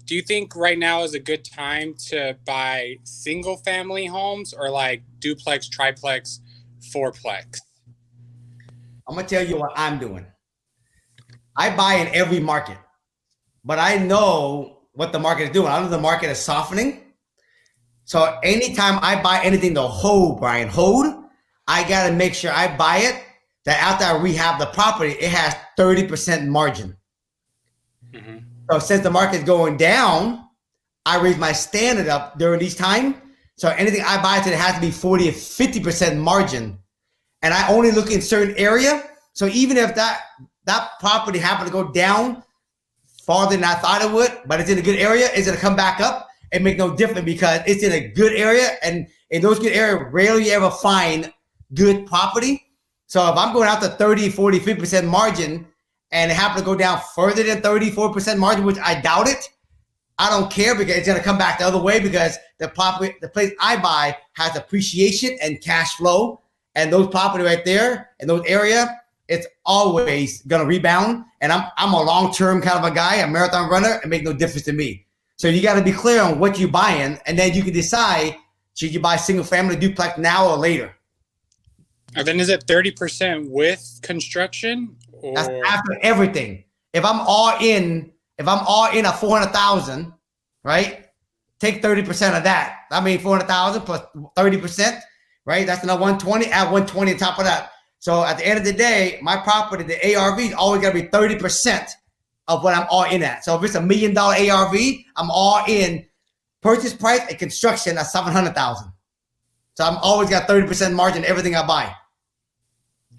Do you think right now is a good time to buy single family homes or like duplex, triplex, fourplex? I'm going to tell you what I'm doing. I buy in every market, but I know what the market is doing. I know the market is softening. So anytime I buy anything to hold, Brian, I got to make sure I buy it that after I rehab the property, it has 30% margin. Mm-hmm. So since the market is going down, I raise my standard up during these time. So anything I buy today has to be 40 or 50% margin. And I only look in certain area. So even if that property happened to go down farther than I thought it would, but it's in a good area, it's going to come back up and make no difference because it's in a good area. And in those good areas, rarely you ever find good property. So if I'm going out to 30, 40, 50% margin and it happens to go down further than 34% margin, which I doubt it, I don't care because it's going to come back the other way because the place I buy has appreciation and cash flow. And those property right there in those areas, it's always going to rebound. And I'm a long-term kind of a guy, a marathon runner. It makes no difference to me. So you got to be clear on what you're buying. And then you can decide, should you buy single family duplex now or later? And then is it 30% with construction? Or? That's after everything. If I'm all in at 400,000, right? Take 30% of that. I mean 400,000 plus 30%, right? That's another 120. Add 120 on top of that. So at the end of the day, my property, the ARV is always got to be 30% of what I'm all in at. So if it's $1 million ARV, I'm all in purchase price and construction at 700,000. So I'm always got 30% margin everything I buy.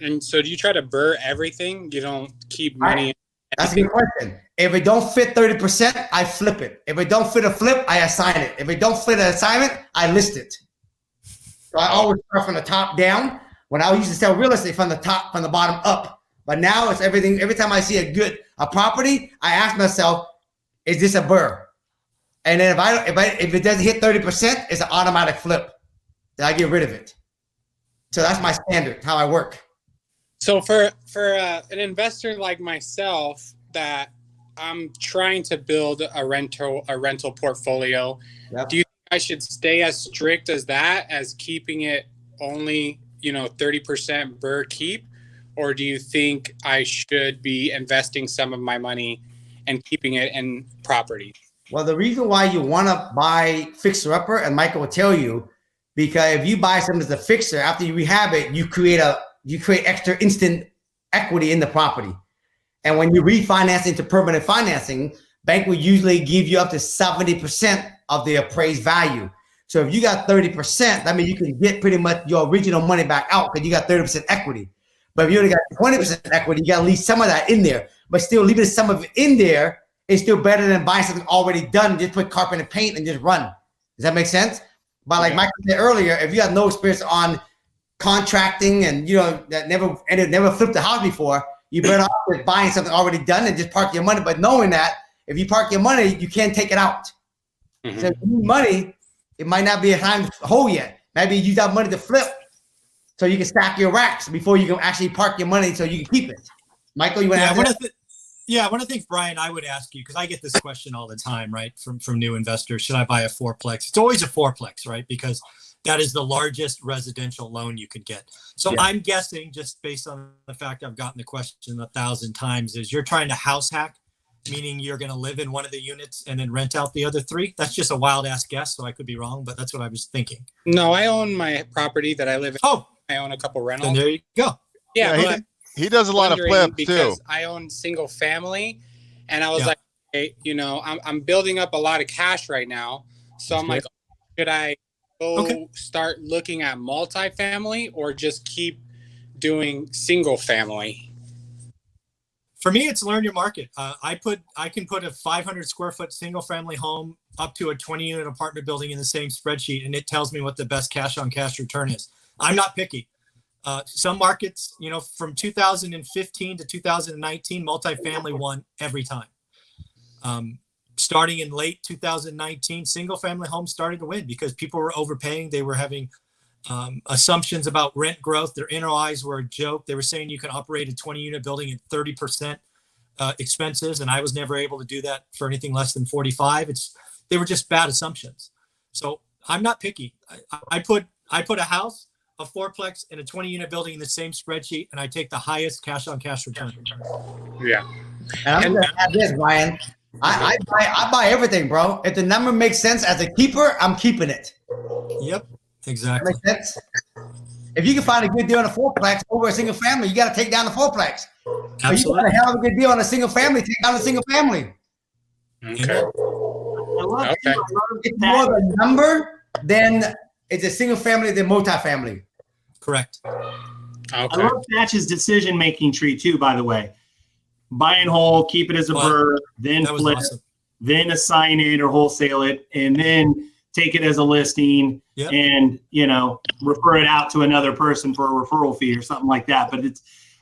And so do you try to burr everything? You don't keep money? Right. That's a good question. If it don't fit 30%, I flip it. If it don't fit a flip, I assign it. If it don't fit an assignment, I list it. So I always start from the top down. When I used to sell real estate from the bottom up. But now it's everything. Every time I see a property, I ask myself, is this a burr? And then if it doesn't hit 30%, it's an automatic flip. Then I get rid of it. So that's my standard, how I work. So for an investor like myself that I'm trying to build a rental portfolio, yep. Do you think I should stay as strict as that, as keeping it only 30% burr keep, or do you think I should be investing some of my money and keeping it in property? Well, the reason why you want to buy fixer upper, and Michael will tell you, because if you buy something as a fixer, after you rehab it, you create extra instant equity in the property. And when you refinance into permanent financing, bank will usually give you up to 70% of the appraised value. So if you got 30%, that means you can get pretty much your original money back out because you got 30% equity. But if you only got 20% equity, you got to leave some of that in there. But still leaving some of it in there is still better than buying something already done. Just put carpet and paint and just run. Does that make sense? But like Michael said earlier, if you have no experience on contracting and that never flipped a house before, you better off with buying something already done and just park your money. But knowing that if you park your money, you can't take it out. So if you need money, it might not be a time to hold yet. Maybe you use that money to flip so you can stack your racks before you can actually park your money so you can keep it. Michael, you want to add that? One of the things, Brian, I would ask you, because I get this question all the time, right, from new investors. Should I buy a fourplex? It's always a fourplex, right? Because that is the largest residential loan you could get. So I'm guessing, just based on the fact I've gotten the question 1,000 times, is you're trying to house hack, meaning you're going to live in one of the units and then rent out the other 3. That's just a wild ass guess, so I could be wrong, but that's what I was thinking. No, I own my property that I live in. Oh, I own a couple rentals. And there you go. Yeah, but he does a lot of flips because too. I own single family, and I was like, hey, I'm building up a lot of cash right now, so I'm like, should I go start looking at multifamily or just keep doing single family? For me, it's learn your market. I can put a 500 square foot single family home up to a 20 unit apartment building in the same spreadsheet, and it tells me what the best cash on cash return is. I'm not picky. Some markets, from 2015 to 2019, multifamily won every time. Starting in late 2019, single family homes started to win because people were overpaying. They were having assumptions about rent growth. Their NOIs were a joke. They were saying you can operate a 20 unit building at 30% expenses. And I was never able to do that for anything less than 45. They were just bad assumptions. So I'm not picky. I put a house, a fourplex, and a 20 unit building in the same spreadsheet, and I take the highest cash on cash return. Yeah. And I'm going to add this, Ryan. I buy everything, bro. If the number makes sense as a keeper, I'm keeping it. Yep, exactly. That makes sense. If you can find a good deal on a fourplex over a single family, you got to take down the fourplex. Absolutely. If you got a hell of a good deal on a single family, take down a single family. Okay. It's more of a number than it's a single family than multifamily. Correct. Okay. I love Thach's decision-making tree too, by the way. Buy and hold, keep it as a burr, then flip, then assign it or wholesale it, and then take it as a listing and, refer it out to another person for a referral fee or something like that. But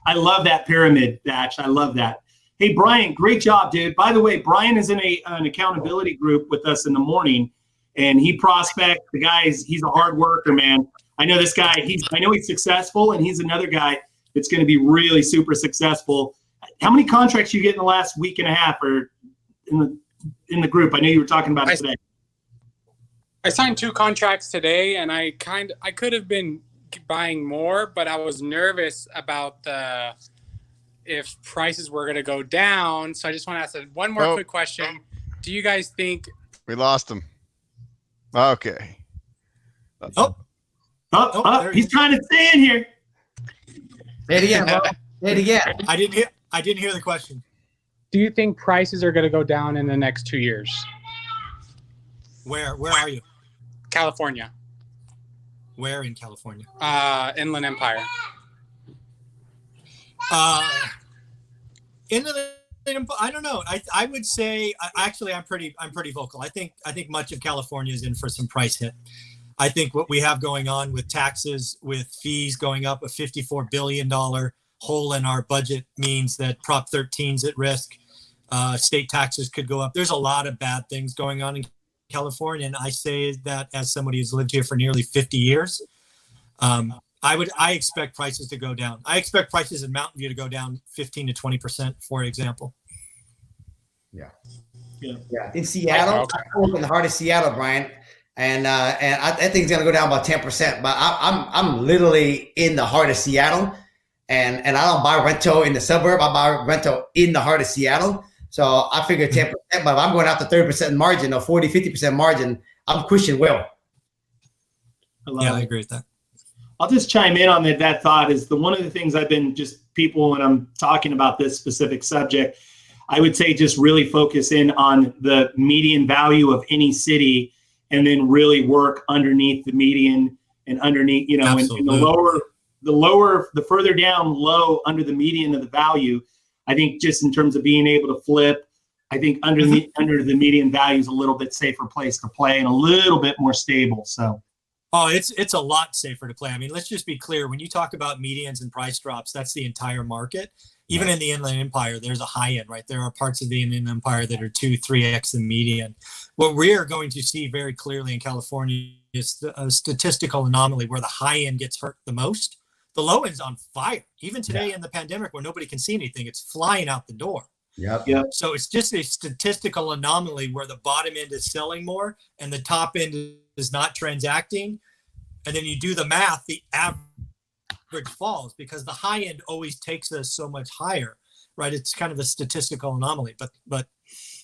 I love that pyramid, Thach. I love that. Hey, Brian, great job, dude. By the way, Brian is in an accountability group with us in the morning, and he prospects. The guy, he's a hard worker, man. I know this guy, I know he's successful, and he's another guy that's going to be really super successful. How many contracts you get in the last week and a half or in the group? I know you were talking about it today. I signed 2 contracts today, and I could have been buying more, but I was nervous about if prices were going to go down. So I just want to ask one more quick question. Do you guys think we lost him? Okay. He's trying to stay in here. Say it again, bro. Say it again. I didn't hear the question. Do you think prices are going to go down in the next 2 years? Where are you? California. Where in California? Inland Empire. I don't know. I would say actually I'm pretty vocal. I think much of California is in for some price hit. I think what we have going on with taxes, with fees going up, a $54 billion hole in our budget means that Prop 13's at risk. State taxes could go up. There's a lot of bad things going on in California, and I say that as somebody who's lived here for nearly 50 years. I expect prices to go down. I expect prices in Mountain View to go down 15 to 20%, for example. Yeah. In Seattle, I live in the heart of Seattle, Brian, and I think it's gonna go down about 10%. But I'm literally in the heart of Seattle, and I don't buy rental in the suburb. I buy rental in the heart of Seattle. So I figure 10%. But if I'm going out to 30% margin or 40, 50% margin, I'm pushing well. I agree with that. I'll just chime in on that thought is one of the things I've been just people when I'm talking about this specific subject, I would say just really focus in on the median value of any city and then really work underneath the median and underneath, and the further down low under the median of the value, I think just in terms of being able to flip, I think under the median value is a little bit safer place to play and a little bit more stable. So. Oh, it's a lot safer to play. I mean, let's just be clear. When you talk about medians and price drops, that's the entire market. Even in the Inland Empire, there's a high end, right? There are parts of the Inland Empire that are 2-3x the median. What we are going to see very clearly in California is a statistical anomaly where the high end gets hurt the most. The low end's on fire. Even today in the pandemic where nobody can see anything, it's flying out the door. Yep. So it's just a statistical anomaly where the bottom end is selling more and the top end is not transacting. And then you do the math, the average falls because the high end always takes us so much higher, right? It's kind of a statistical anomaly, but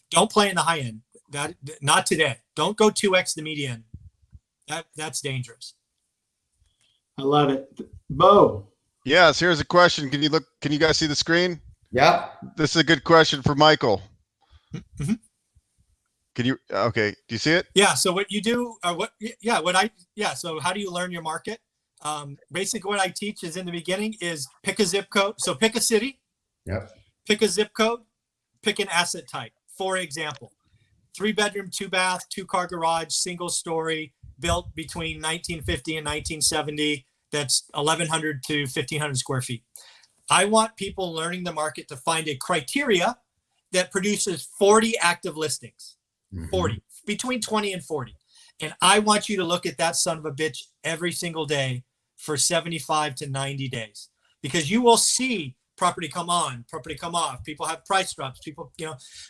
don't play in the high end. That not today. Don't go 2x the median. That's dangerous. I love it. Beau. Yes, here's a question. Can you guys see the screen? Yep. This is a good question for Michael. Mm-hmm. Do you see it? Yeah. So what you do, so how do you learn your market? Basically what I teach is in the beginning is pick a zip code. So pick a city, pick a zip code, pick an asset type. For example, 3-bedroom, 2-bath, 2-car garage, single story, built between 1950 and 1970. That's 1,100 to 1,500 square feet. I want people learning the market to find a criteria that produces 40 active listings, 40, between 20 and 40. And I want you to look at that son of a bitch every single day for 75 to 90 days, because you will see property come on, property come off. People have price drops. People,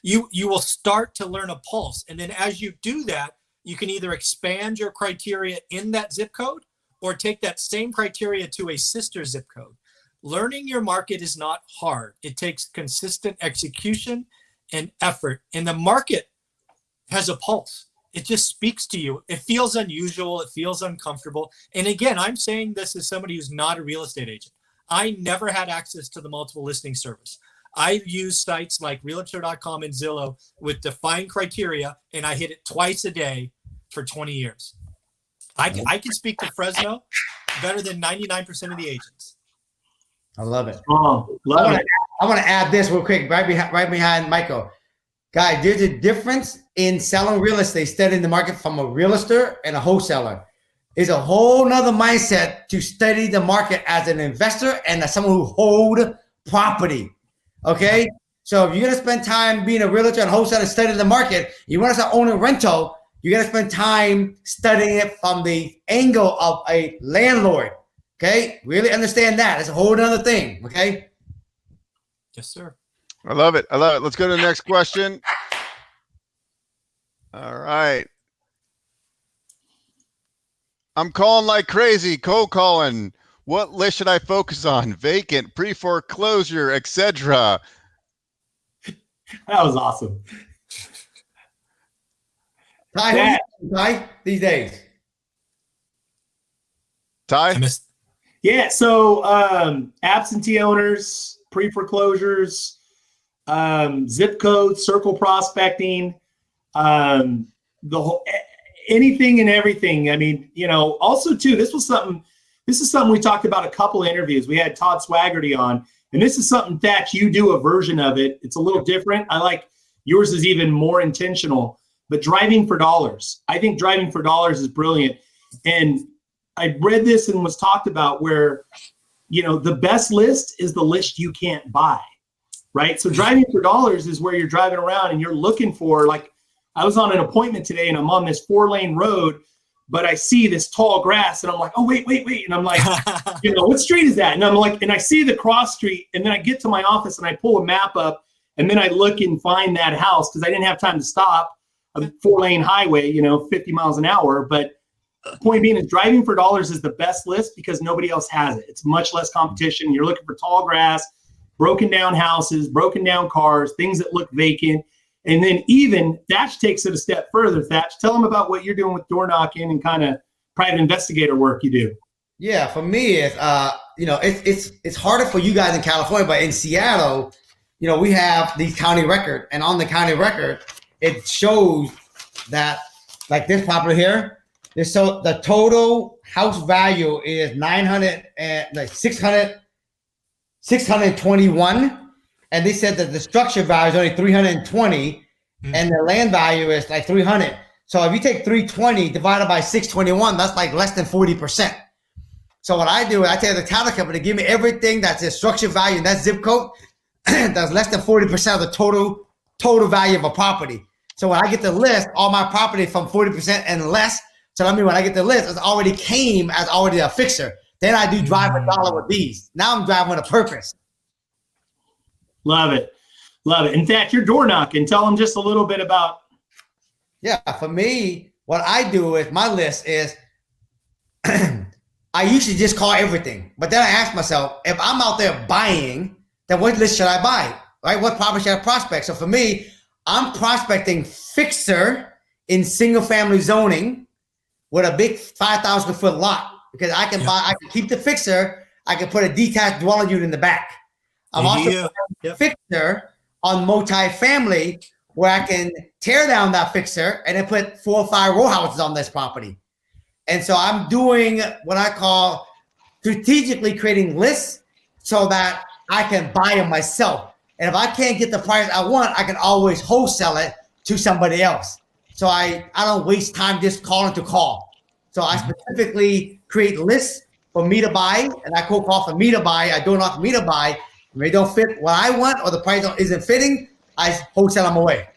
you will start to learn a pulse. And then as you do that, you can either expand your criteria in that zip code or take that same criteria to a sister zip code. Learning your market is not hard. It takes consistent execution and effort. And the market has a pulse. It just speaks to you. It feels unusual. It feels uncomfortable. And again, I'm saying this as somebody who's not a real estate agent. I never had access to the multiple listing service. I use sites like Realtor.com and Zillow with defined criteria, and I hit it twice a day for 20 years. I can speak to Fresno better than 99% of the agents. I love it. Oh, love it. I want to add this real quick, right behind Michael. Guys, there's a difference in selling real estate, studying the market from a realtor and a wholesaler. It's a whole nother mindset to study the market as an investor and as someone who hold property. Okay? So if you're going to spend time being a realtor and wholesaler and studying the market, you want to start owning rental, you got to spend time studying it from the angle of a landlord. Okay? Really understand that. It's a whole other thing. Okay? Yes, sir. I love it. Let's go to the next question. All right. I'm calling like crazy, cold calling. What list should I focus on? Vacant, pre-foreclosure, etc. That was awesome. Ty, these days. Ty? Yeah, so absentee owners, pre-foreclosures, zip codes, circle prospecting, the whole anything and everything. I mean, also too, this is something we talked about a couple of interviews. We had Todd Swaggerty on, and this is something that you do a version of it. It's a little different. I like yours is even more intentional, but driving for dollars. I think driving for dollars is brilliant. And I read this and was talked about where, the best list is the list you can't buy, right? So driving for dollars is where you're driving around and you're looking for, like, I was on an appointment today and I'm on this 4-lane road, but I see this tall grass and I'm like, oh, wait. And I'm like, what street is that? And I'm like, and I see the cross street, and then I get to my office and I pull a map up and then I look and find that house because I didn't have time to stop. A 4-lane highway, 50 miles an hour. But point being is driving for dollars is the best list because nobody else has it. It's much less competition. You're looking for tall grass, broken down houses, broken down cars, things that look vacant. And then even Thach takes it a step further. Thach, tell them about what you're doing with door knocking and kind of private investigator work you do. Yeah, for me, it's harder for you guys in California, but in Seattle, we have the county record, and on the county record, it shows that, like this property here, so the total house value is 621. And they said that the structure value is only 320 and the land value is like 300. So if you take 320 divided by 621, that's like less than 40%. So what I do is I tell the title company, give me everything that's a structure value in that zip code. that's less than 40% of the total value of a property. So when I get the list, all my property from 40% and less. So I mean, when I get the list, it already came as already a fixer. Then I do drive a dollar with these. Now I'm driving with a purpose. Love it. Love it. And Thach, you're door knocking. Tell them just a little bit about. Yeah, for me, what I do with my list is I usually just call everything. But then I ask myself, if I'm out there buying, then what list should I buy? Right? What property should I prospect? So for me, I'm prospecting fixer in single family zoning with a big 5,000 square foot lot, because I can buy, I can keep the fixer, I can put a detached dwelling unit in the back. I'm also fixer on multifamily where I can tear down that fixer and then put 4 or 5 row houses on this property. And so I'm doing what I call strategically creating lists so that I can buy them myself. And if I can't get the price I want, I can always wholesale it to somebody else. So I don't waste time just calling to call. So I specifically create lists for me to buy, and I cold call for me to buy. I don't offer me to buy. If they don't fit what I want or the price isn't fitting, I wholesale them away.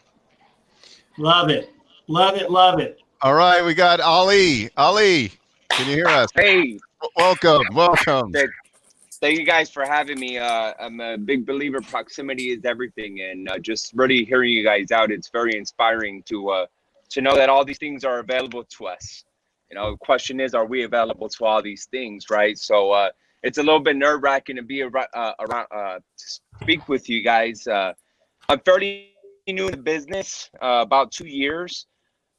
Love it. Love it. Love it. All right, we got Ali. Ali, can you hear us? Hey. Welcome. Welcome. Thank you guys for having me. I'm a big believer proximity is everything, and just really hearing you guys out, it's very inspiring to know that all these things are available to us. You know, the question is, are we available to all these things, right? So it's a little bit nerve-wracking to be around to speak with you guys. I'm fairly new in the business, about 2 years.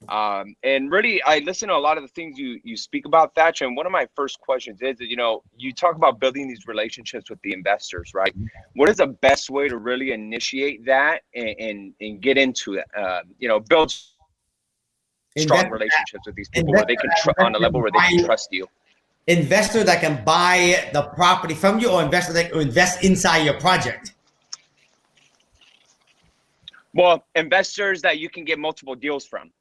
And really, I listen to a lot of the things you speak about, Thach. And one of my first questions is, you know, you talk about building these relationships with the investors, right? What is the best way to really initiate that and get into it? You know, build strong relationships with these people where they can on a level where they can trust you. Investor that can buy the property from you, or investor that invest inside your project? Well, investors that you can get multiple deals from.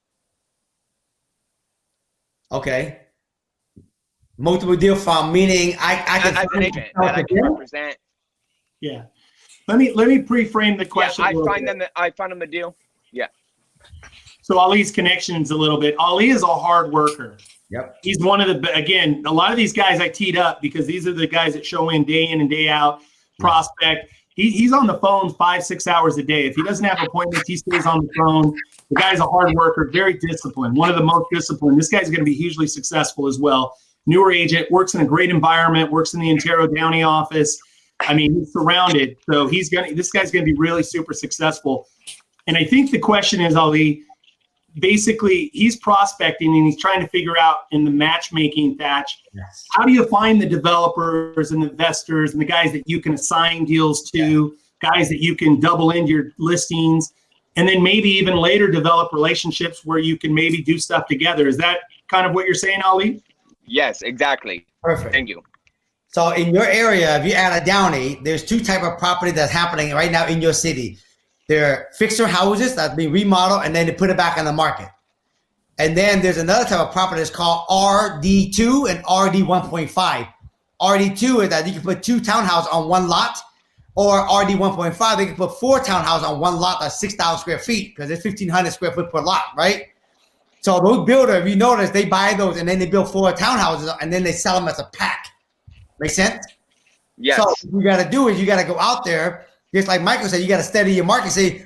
Okay. Multiple deal from, meaning I can as an agent that I can represent. Yeah. Let me pre-frame the question. Yeah, I find them the deal. Yeah. So Ali's connections a little bit. Ali is a hard worker. Yep. He's one of the, again, a lot of these guys I teed up because these are the guys that show in and day out, prospect. He's on the phone 5-6 hours a day. If he doesn't have appointments, he stays on the phone. The guy's a hard worker, very disciplined, one of the most disciplined. This guy's going to be hugely successful as well. Newer agent, works in a great environment, works in the Ontario County office. I mean, he's surrounded. So this guy's going to be really super successful. And I think the question is, Ali, basically he's prospecting and he's trying to figure out in the matchmaking, Thach, how do you find the developers and investors and the guys that you can assign deals to, guys that you can double into your listings, and then maybe even later develop relationships where you can maybe do stuff together. Is that kind of what you're saying, Ali? Yes, exactly. Perfect. Thank you. So in your area, if you're at a Downey, there's 2 types of property that's happening right now in your city. They're fixer houses that be remodeled and then they put it back on the market. And then there's another type of property that's called RD2 and RD 1.5. RD2 is that you can put 2 townhouses on one lot, or RD 1.5, they can put 4 townhouses on one lot that's 6,000 square feet because it's 1,500 square foot per lot, right? So those builders, if you notice, they buy those and then they build 4 townhouses and then they sell them as a pack. Make sense? Yes. So what you got to do is you got to go out there, just like Michael said, you got to study your market. Say,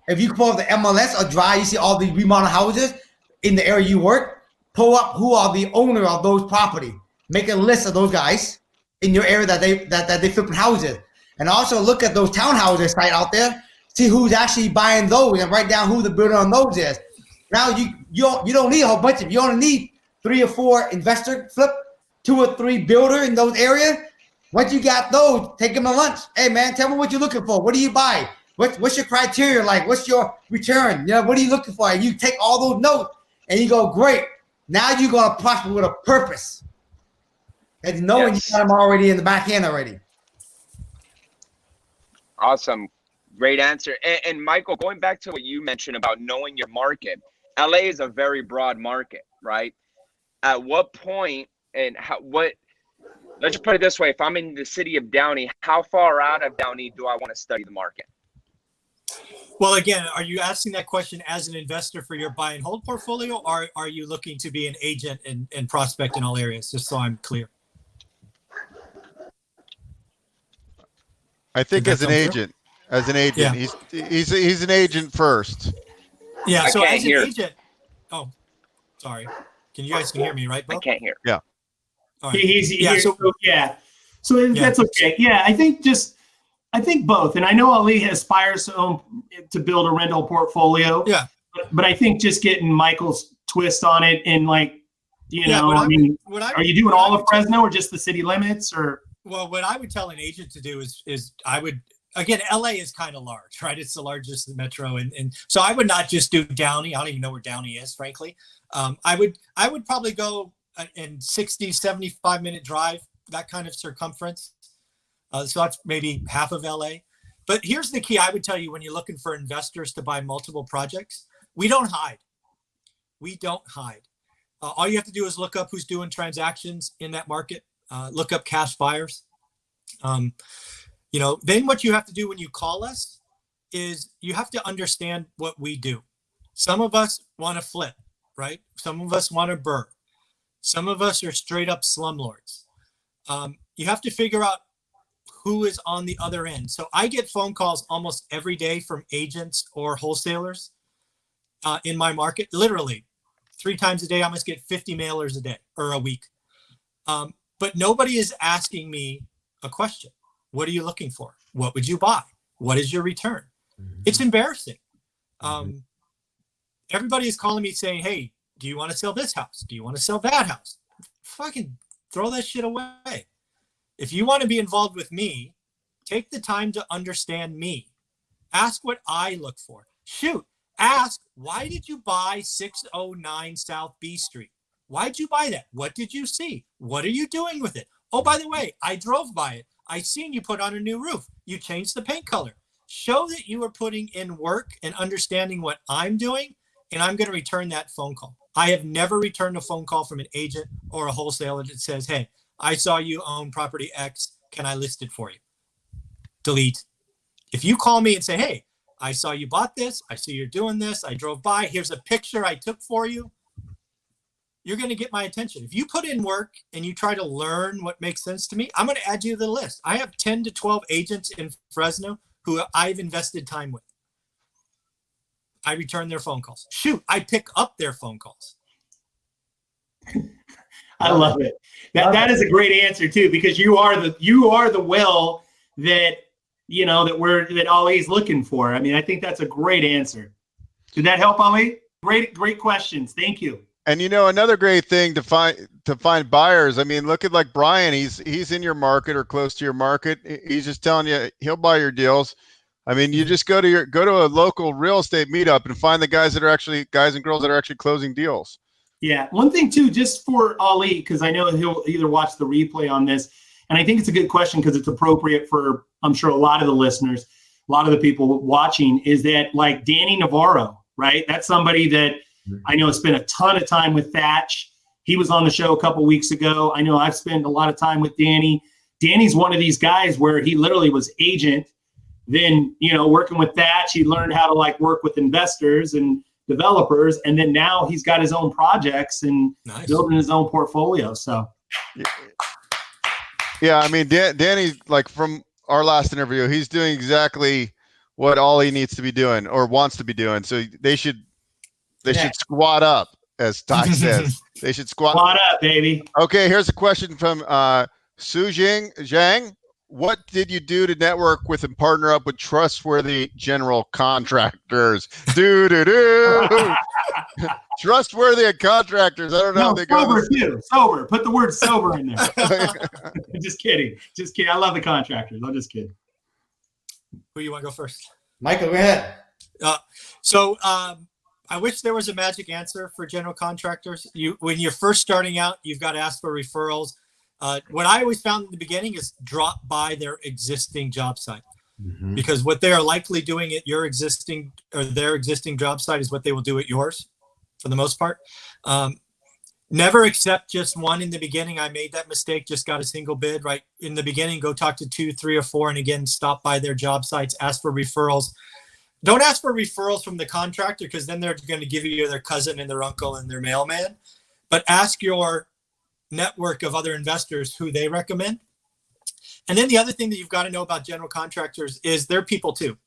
if you pull up the MLS or Drive, you see all these remodeled houses in the area you work, pull up who are the owner of those property. Make a list of those guys in your area that they flipping houses. And also look at those townhouses site out there, see who's actually buying those and write down who the builder on those is. Now you don't need a whole bunch of, you only need 3 or 4 investor flip, 2 or 3 builder in those areas. Once you got those, take them to lunch. Hey man, tell me what you're looking for. What do you buy? What's your criteria like? What's your return? You know, what are you looking for? And you take all those notes and you go, great. Now you're gonna prosper with a purpose. And knowing you got them already in the back end already. Awesome. Great answer. And Michael, going back to what you mentioned about knowing your market, LA is a very broad market, right? At what point and what let's just put it this way. If I'm in the city of Downey, how far out of Downey do I want to study the market? Well, again, are you asking that question as an investor for your buy and hold portfolio, or are you looking to be an agent and prospect in all areas? Just so I'm clear. I think as an agent, Yeah. he's an agent first. Yeah. I So can't as an hear. agent, oh, sorry. You guys can hear me, right, Bo? I can't hear. Yeah. All right. Yeah. So That's okay. Yeah. I think both. And I know Ali aspires to build a rental portfolio. Yeah. But I think just getting Michael's twist on it and like, are you doing all of Fresno or just the city limits or? Well, what I would tell an agent to do is I would, again, LA is kind of large, right? It's the largest metro. And so I would not just do Downey. I don't even know where Downey is, frankly. I would probably go in 60, 75-minute drive, that kind of circumference. So that's maybe half of LA. But here's the key I would tell you when you're looking for investors to buy multiple projects. We don't hide. We don't hide. All you have to do is look up who's doing transactions in that market. Look up cash buyers. Then what you have to do when you call us is you have to understand what we do. Some of us want to flip, right? Some of us want to burr. Some of us are straight up slumlords. You have to figure out who is on the other end. So I get phone calls almost every day from agents or wholesalers in my market. Literally 3 times a day, I must get 50 mailers a day or a week. But nobody is asking me a question. What are you looking for? What would you buy? What is your return? Mm-hmm. It's embarrassing. Everybody is calling me saying, hey, do you want to sell this house? Do you want to sell that house? Fucking throw that shit away. If you want to be involved with me, take the time to understand me. Ask what I look for. Shoot, ask, why did you buy 609 South B Street? Why'd you buy that? What did you see? What are you doing with it? Oh, by the way, I drove by it. I seen you put on a new roof. You changed the paint color. Show that you are putting in work and understanding what I'm doing, and I'm going to return that phone call. I have never returned a phone call from an agent or a wholesaler that says, hey, I saw you own property X. Can I list it for you? Delete. If you call me and say, hey, I saw you bought this. I see you're doing this. I drove by. Here's a picture I took for you. You're going to get my attention. If you put in work and you try to learn what makes sense to me, I'm going to add you to the list. I have 10 to 12 agents in Fresno who I've invested time with. I return their phone calls. Shoot, I pick up their phone calls. I love it. That is a great answer too, because you are the well that that Ali's looking for. I mean, I think that's a great answer. Did that help, Ali? Great questions. Thank you. And another great thing to find buyers. I mean, look at like Brian. He's in your market or close to your market. He's just telling you he'll buy your deals. I mean, you just go to a local real estate meetup and find the guys and girls that are actually closing deals. Yeah. One thing too, just for Ali, because I know he'll either watch the replay on this, and I think it's a good question because it's appropriate for, I'm sure, a lot of the listeners, a lot of the people watching, is that like Danny Navarro, right? That's somebody that I know spent a ton of time with Thach. He was on the show a couple weeks ago. I know I've spent a lot of time with Danny. Danny's one of these guys where he literally was agent, then, working with Thach, he learned how to like work with investors and developers. And then now he's got his own projects and building his own portfolio. So. Yeah. I mean, Danny, like from our last interview, he's doing exactly what all he needs to be doing or wants to be doing. So they should squat up, as Thach says. They should squat up, baby. Okay, here's a question from Su Zhang. What did you do to network with and partner up with trustworthy general contractors? Trustworthy contractors. I don't know. Sober too. Sober. Put the word sober in there. Just kidding. I love the contractors. I'm just kidding. Who you want to go first? Michael, go ahead. I wish there was a magic answer for general contractors. When you're first starting out, you've got to ask for referrals. What I always found in the beginning is drop by their existing job site, because what they are likely doing at your existing or their existing job site is what they will do at yours for the most part. Never accept just one in the beginning. I made that mistake, just got a single bid right in the beginning. Go talk to 2, 3, or 4. And again, stop by their job sites, ask for referrals. Don't ask for referrals from the contractor, because then they're going to give you their cousin and their uncle and their mailman. But ask your network of other investors who they recommend. And then the other thing that you've got to know about general contractors is they're people too.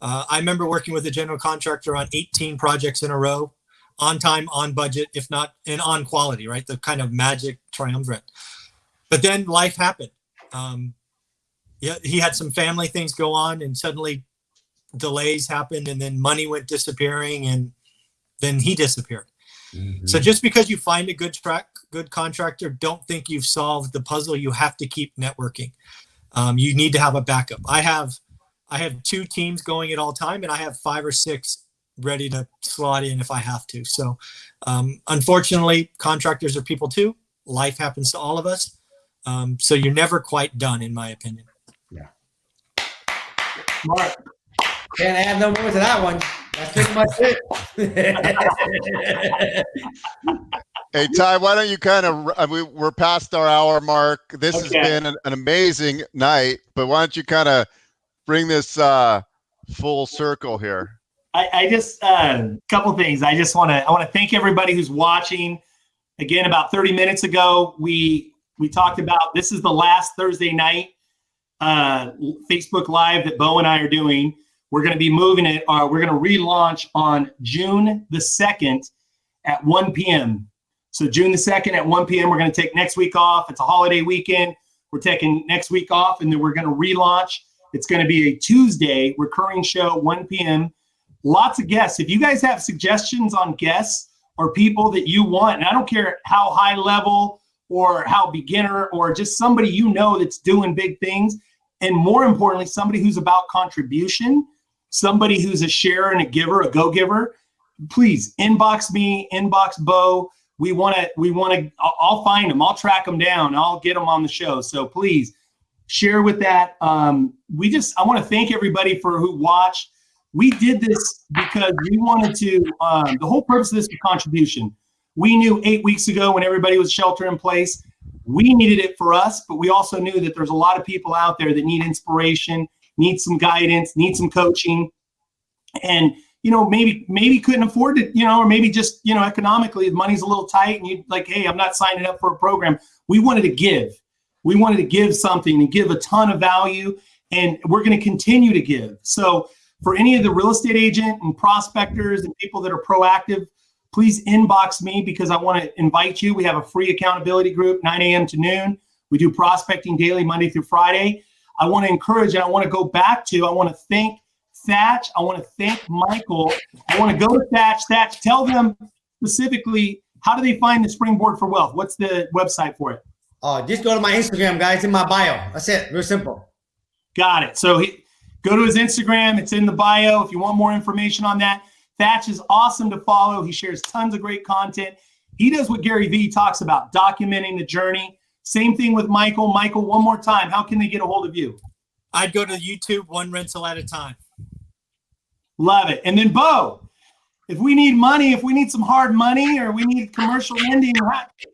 I remember working with a general contractor on 18 projects in a row, on time, on budget, if not, and on quality, right? The kind of magic triumvirate. But then life happened. Yeah, he had some family things go on, and suddenly delays happened, and then money went disappearing, and then he disappeared. Mm-hmm. So just because you find a good contractor, don't think you've solved the puzzle. You have to keep networking. You need to have a backup. I have 2 teams going at all time, and I have 5 or 6 ready to slot in if I have to. So unfortunately, contractors are people too. Life happens to all of us. So you're never quite done, in my opinion. Yeah. Smart. Can't add no more to that one. That's pretty much it. Hey, Ty, why don't you kind of, we're past our hour mark. This has been an amazing night, but why don't you kind of bring this full circle here? I just, a couple things. I want to thank everybody who's watching. Again, about 30 minutes ago, we talked about, this is the last Thursday night Facebook Live that Beau and I are doing. We're going to be moving it. We're going to relaunch on June the 2nd at 1 p.m. So June the 2nd at 1 p.m. We're going to take next week off. It's a holiday weekend. We're taking next week off, and then we're going to relaunch. It's going to be a Tuesday recurring show, 1 p.m. Lots of guests. If you guys have suggestions on guests or people that you want, and I don't care how high level or how beginner, or just somebody you know that's doing big things, and more importantly, somebody who's about contribution, somebody who's a sharer and a giver, a go-giver, please inbox me, inbox Beau. We want to, I'll find them. I'll track them down. I'll get them on the show. So please share with that. I want to thank everybody for who watched. We did this because we wanted to, the whole purpose of this was contribution. We knew 8 weeks ago when everybody was shelter in place, we needed it for us, but we also knew that there's a lot of people out there that need inspiration, need some guidance, need some coaching, and maybe couldn't afford it, or maybe just, economically the money's a little tight, and you're like, hey, I'm not signing up for a program. We wanted to give. We wanted to give something and give a ton of value, and we're going to continue to give. So for any of the real estate agent and prospectors and people that are proactive, please inbox me, because I want to invite you. We have a free accountability group, 9 a.m. to noon. We do prospecting daily, Monday through Friday. I want to encourage, and I want to go back to, I want to thank Thach. I want to thank Michael. I want to go to Thach. Thach, tell them specifically, how do they find the Springboard for Wealth? What's the website for it? Just go to my Instagram, guys, in my bio. That's it. Real simple. Got it. So go to his Instagram. It's in the bio if you want more information on that. Thach is awesome to follow. He shares tons of great content. He does what Gary Vee talks about, documenting the journey. Same thing with Michael. Michael, one more time, how can they get a hold of you? I'd go to YouTube, one rental at a time. Love it. And then Beau, if we need money, if we need some hard money, or we need commercial lending,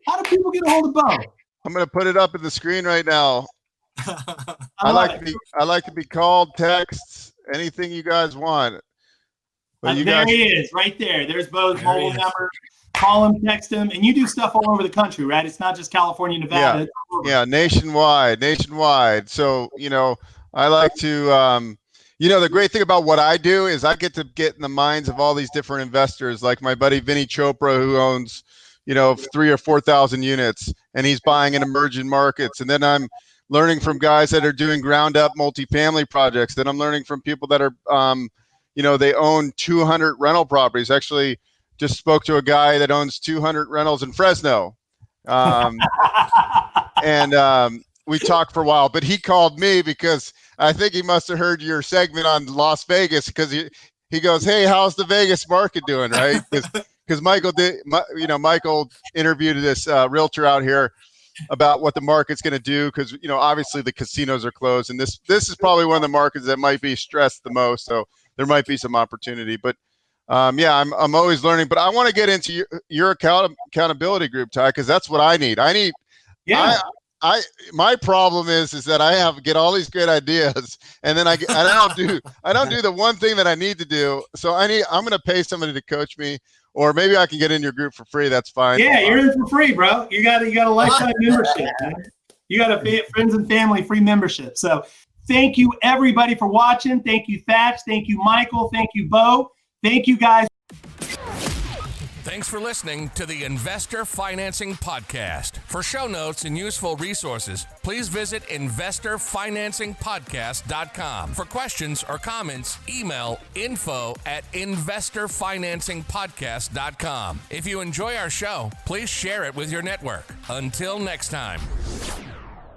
how do people get a hold of Beau? I'm going to put it up in the screen right now. I like to be called, texts, anything you guys want. There he is, right there. There's Beau's mobile number. Call him, text him, and you do stuff all over the country, right? It's not just California, Nevada. Yeah, nationwide. So, I like to, the great thing about what I do is I get to get in the minds of all these different investors, like my buddy Vinny Chopra, who owns, 3,000 or 4,000 units, and he's buying in emerging markets. And then I'm learning from guys that are doing ground up multifamily projects. Then I'm learning from people that are, they own 200 rental properties. Actually, just spoke to a guy that owns 200 rentals in Fresno. We talked for a while, but he called me because I think he must have heard your segment on Las Vegas, because he goes, hey, how's the Vegas market doing, right? Because Michael interviewed this realtor out here about what the market's going to do, because obviously the casinos are closed, and this is probably one of the markets that might be stressed the most, so there might be some opportunity. But Yeah, I'm always learning, but I want to get into your accountability group, Ty, because that's what I need. Yeah. My problem is that I get all these great ideas, and then I don't do the one thing that I need to do. So I'm going to pay somebody to coach me, or maybe I can get in your group for free. That's fine. Yeah, you're in for free, bro. You got a lifetime membership, man. You got a friends and family free membership. So thank you everybody for watching. Thank you, Thach. Thank you, Michael. Thank you, Beau. Thank you, guys. Thanks for listening to the Investor Financing Podcast. For show notes and useful resources, please visit investorfinancingpodcast.com. For questions or comments, email info@investorfinancingpodcast.com. If you enjoy our show, please share it with your network. Until next time.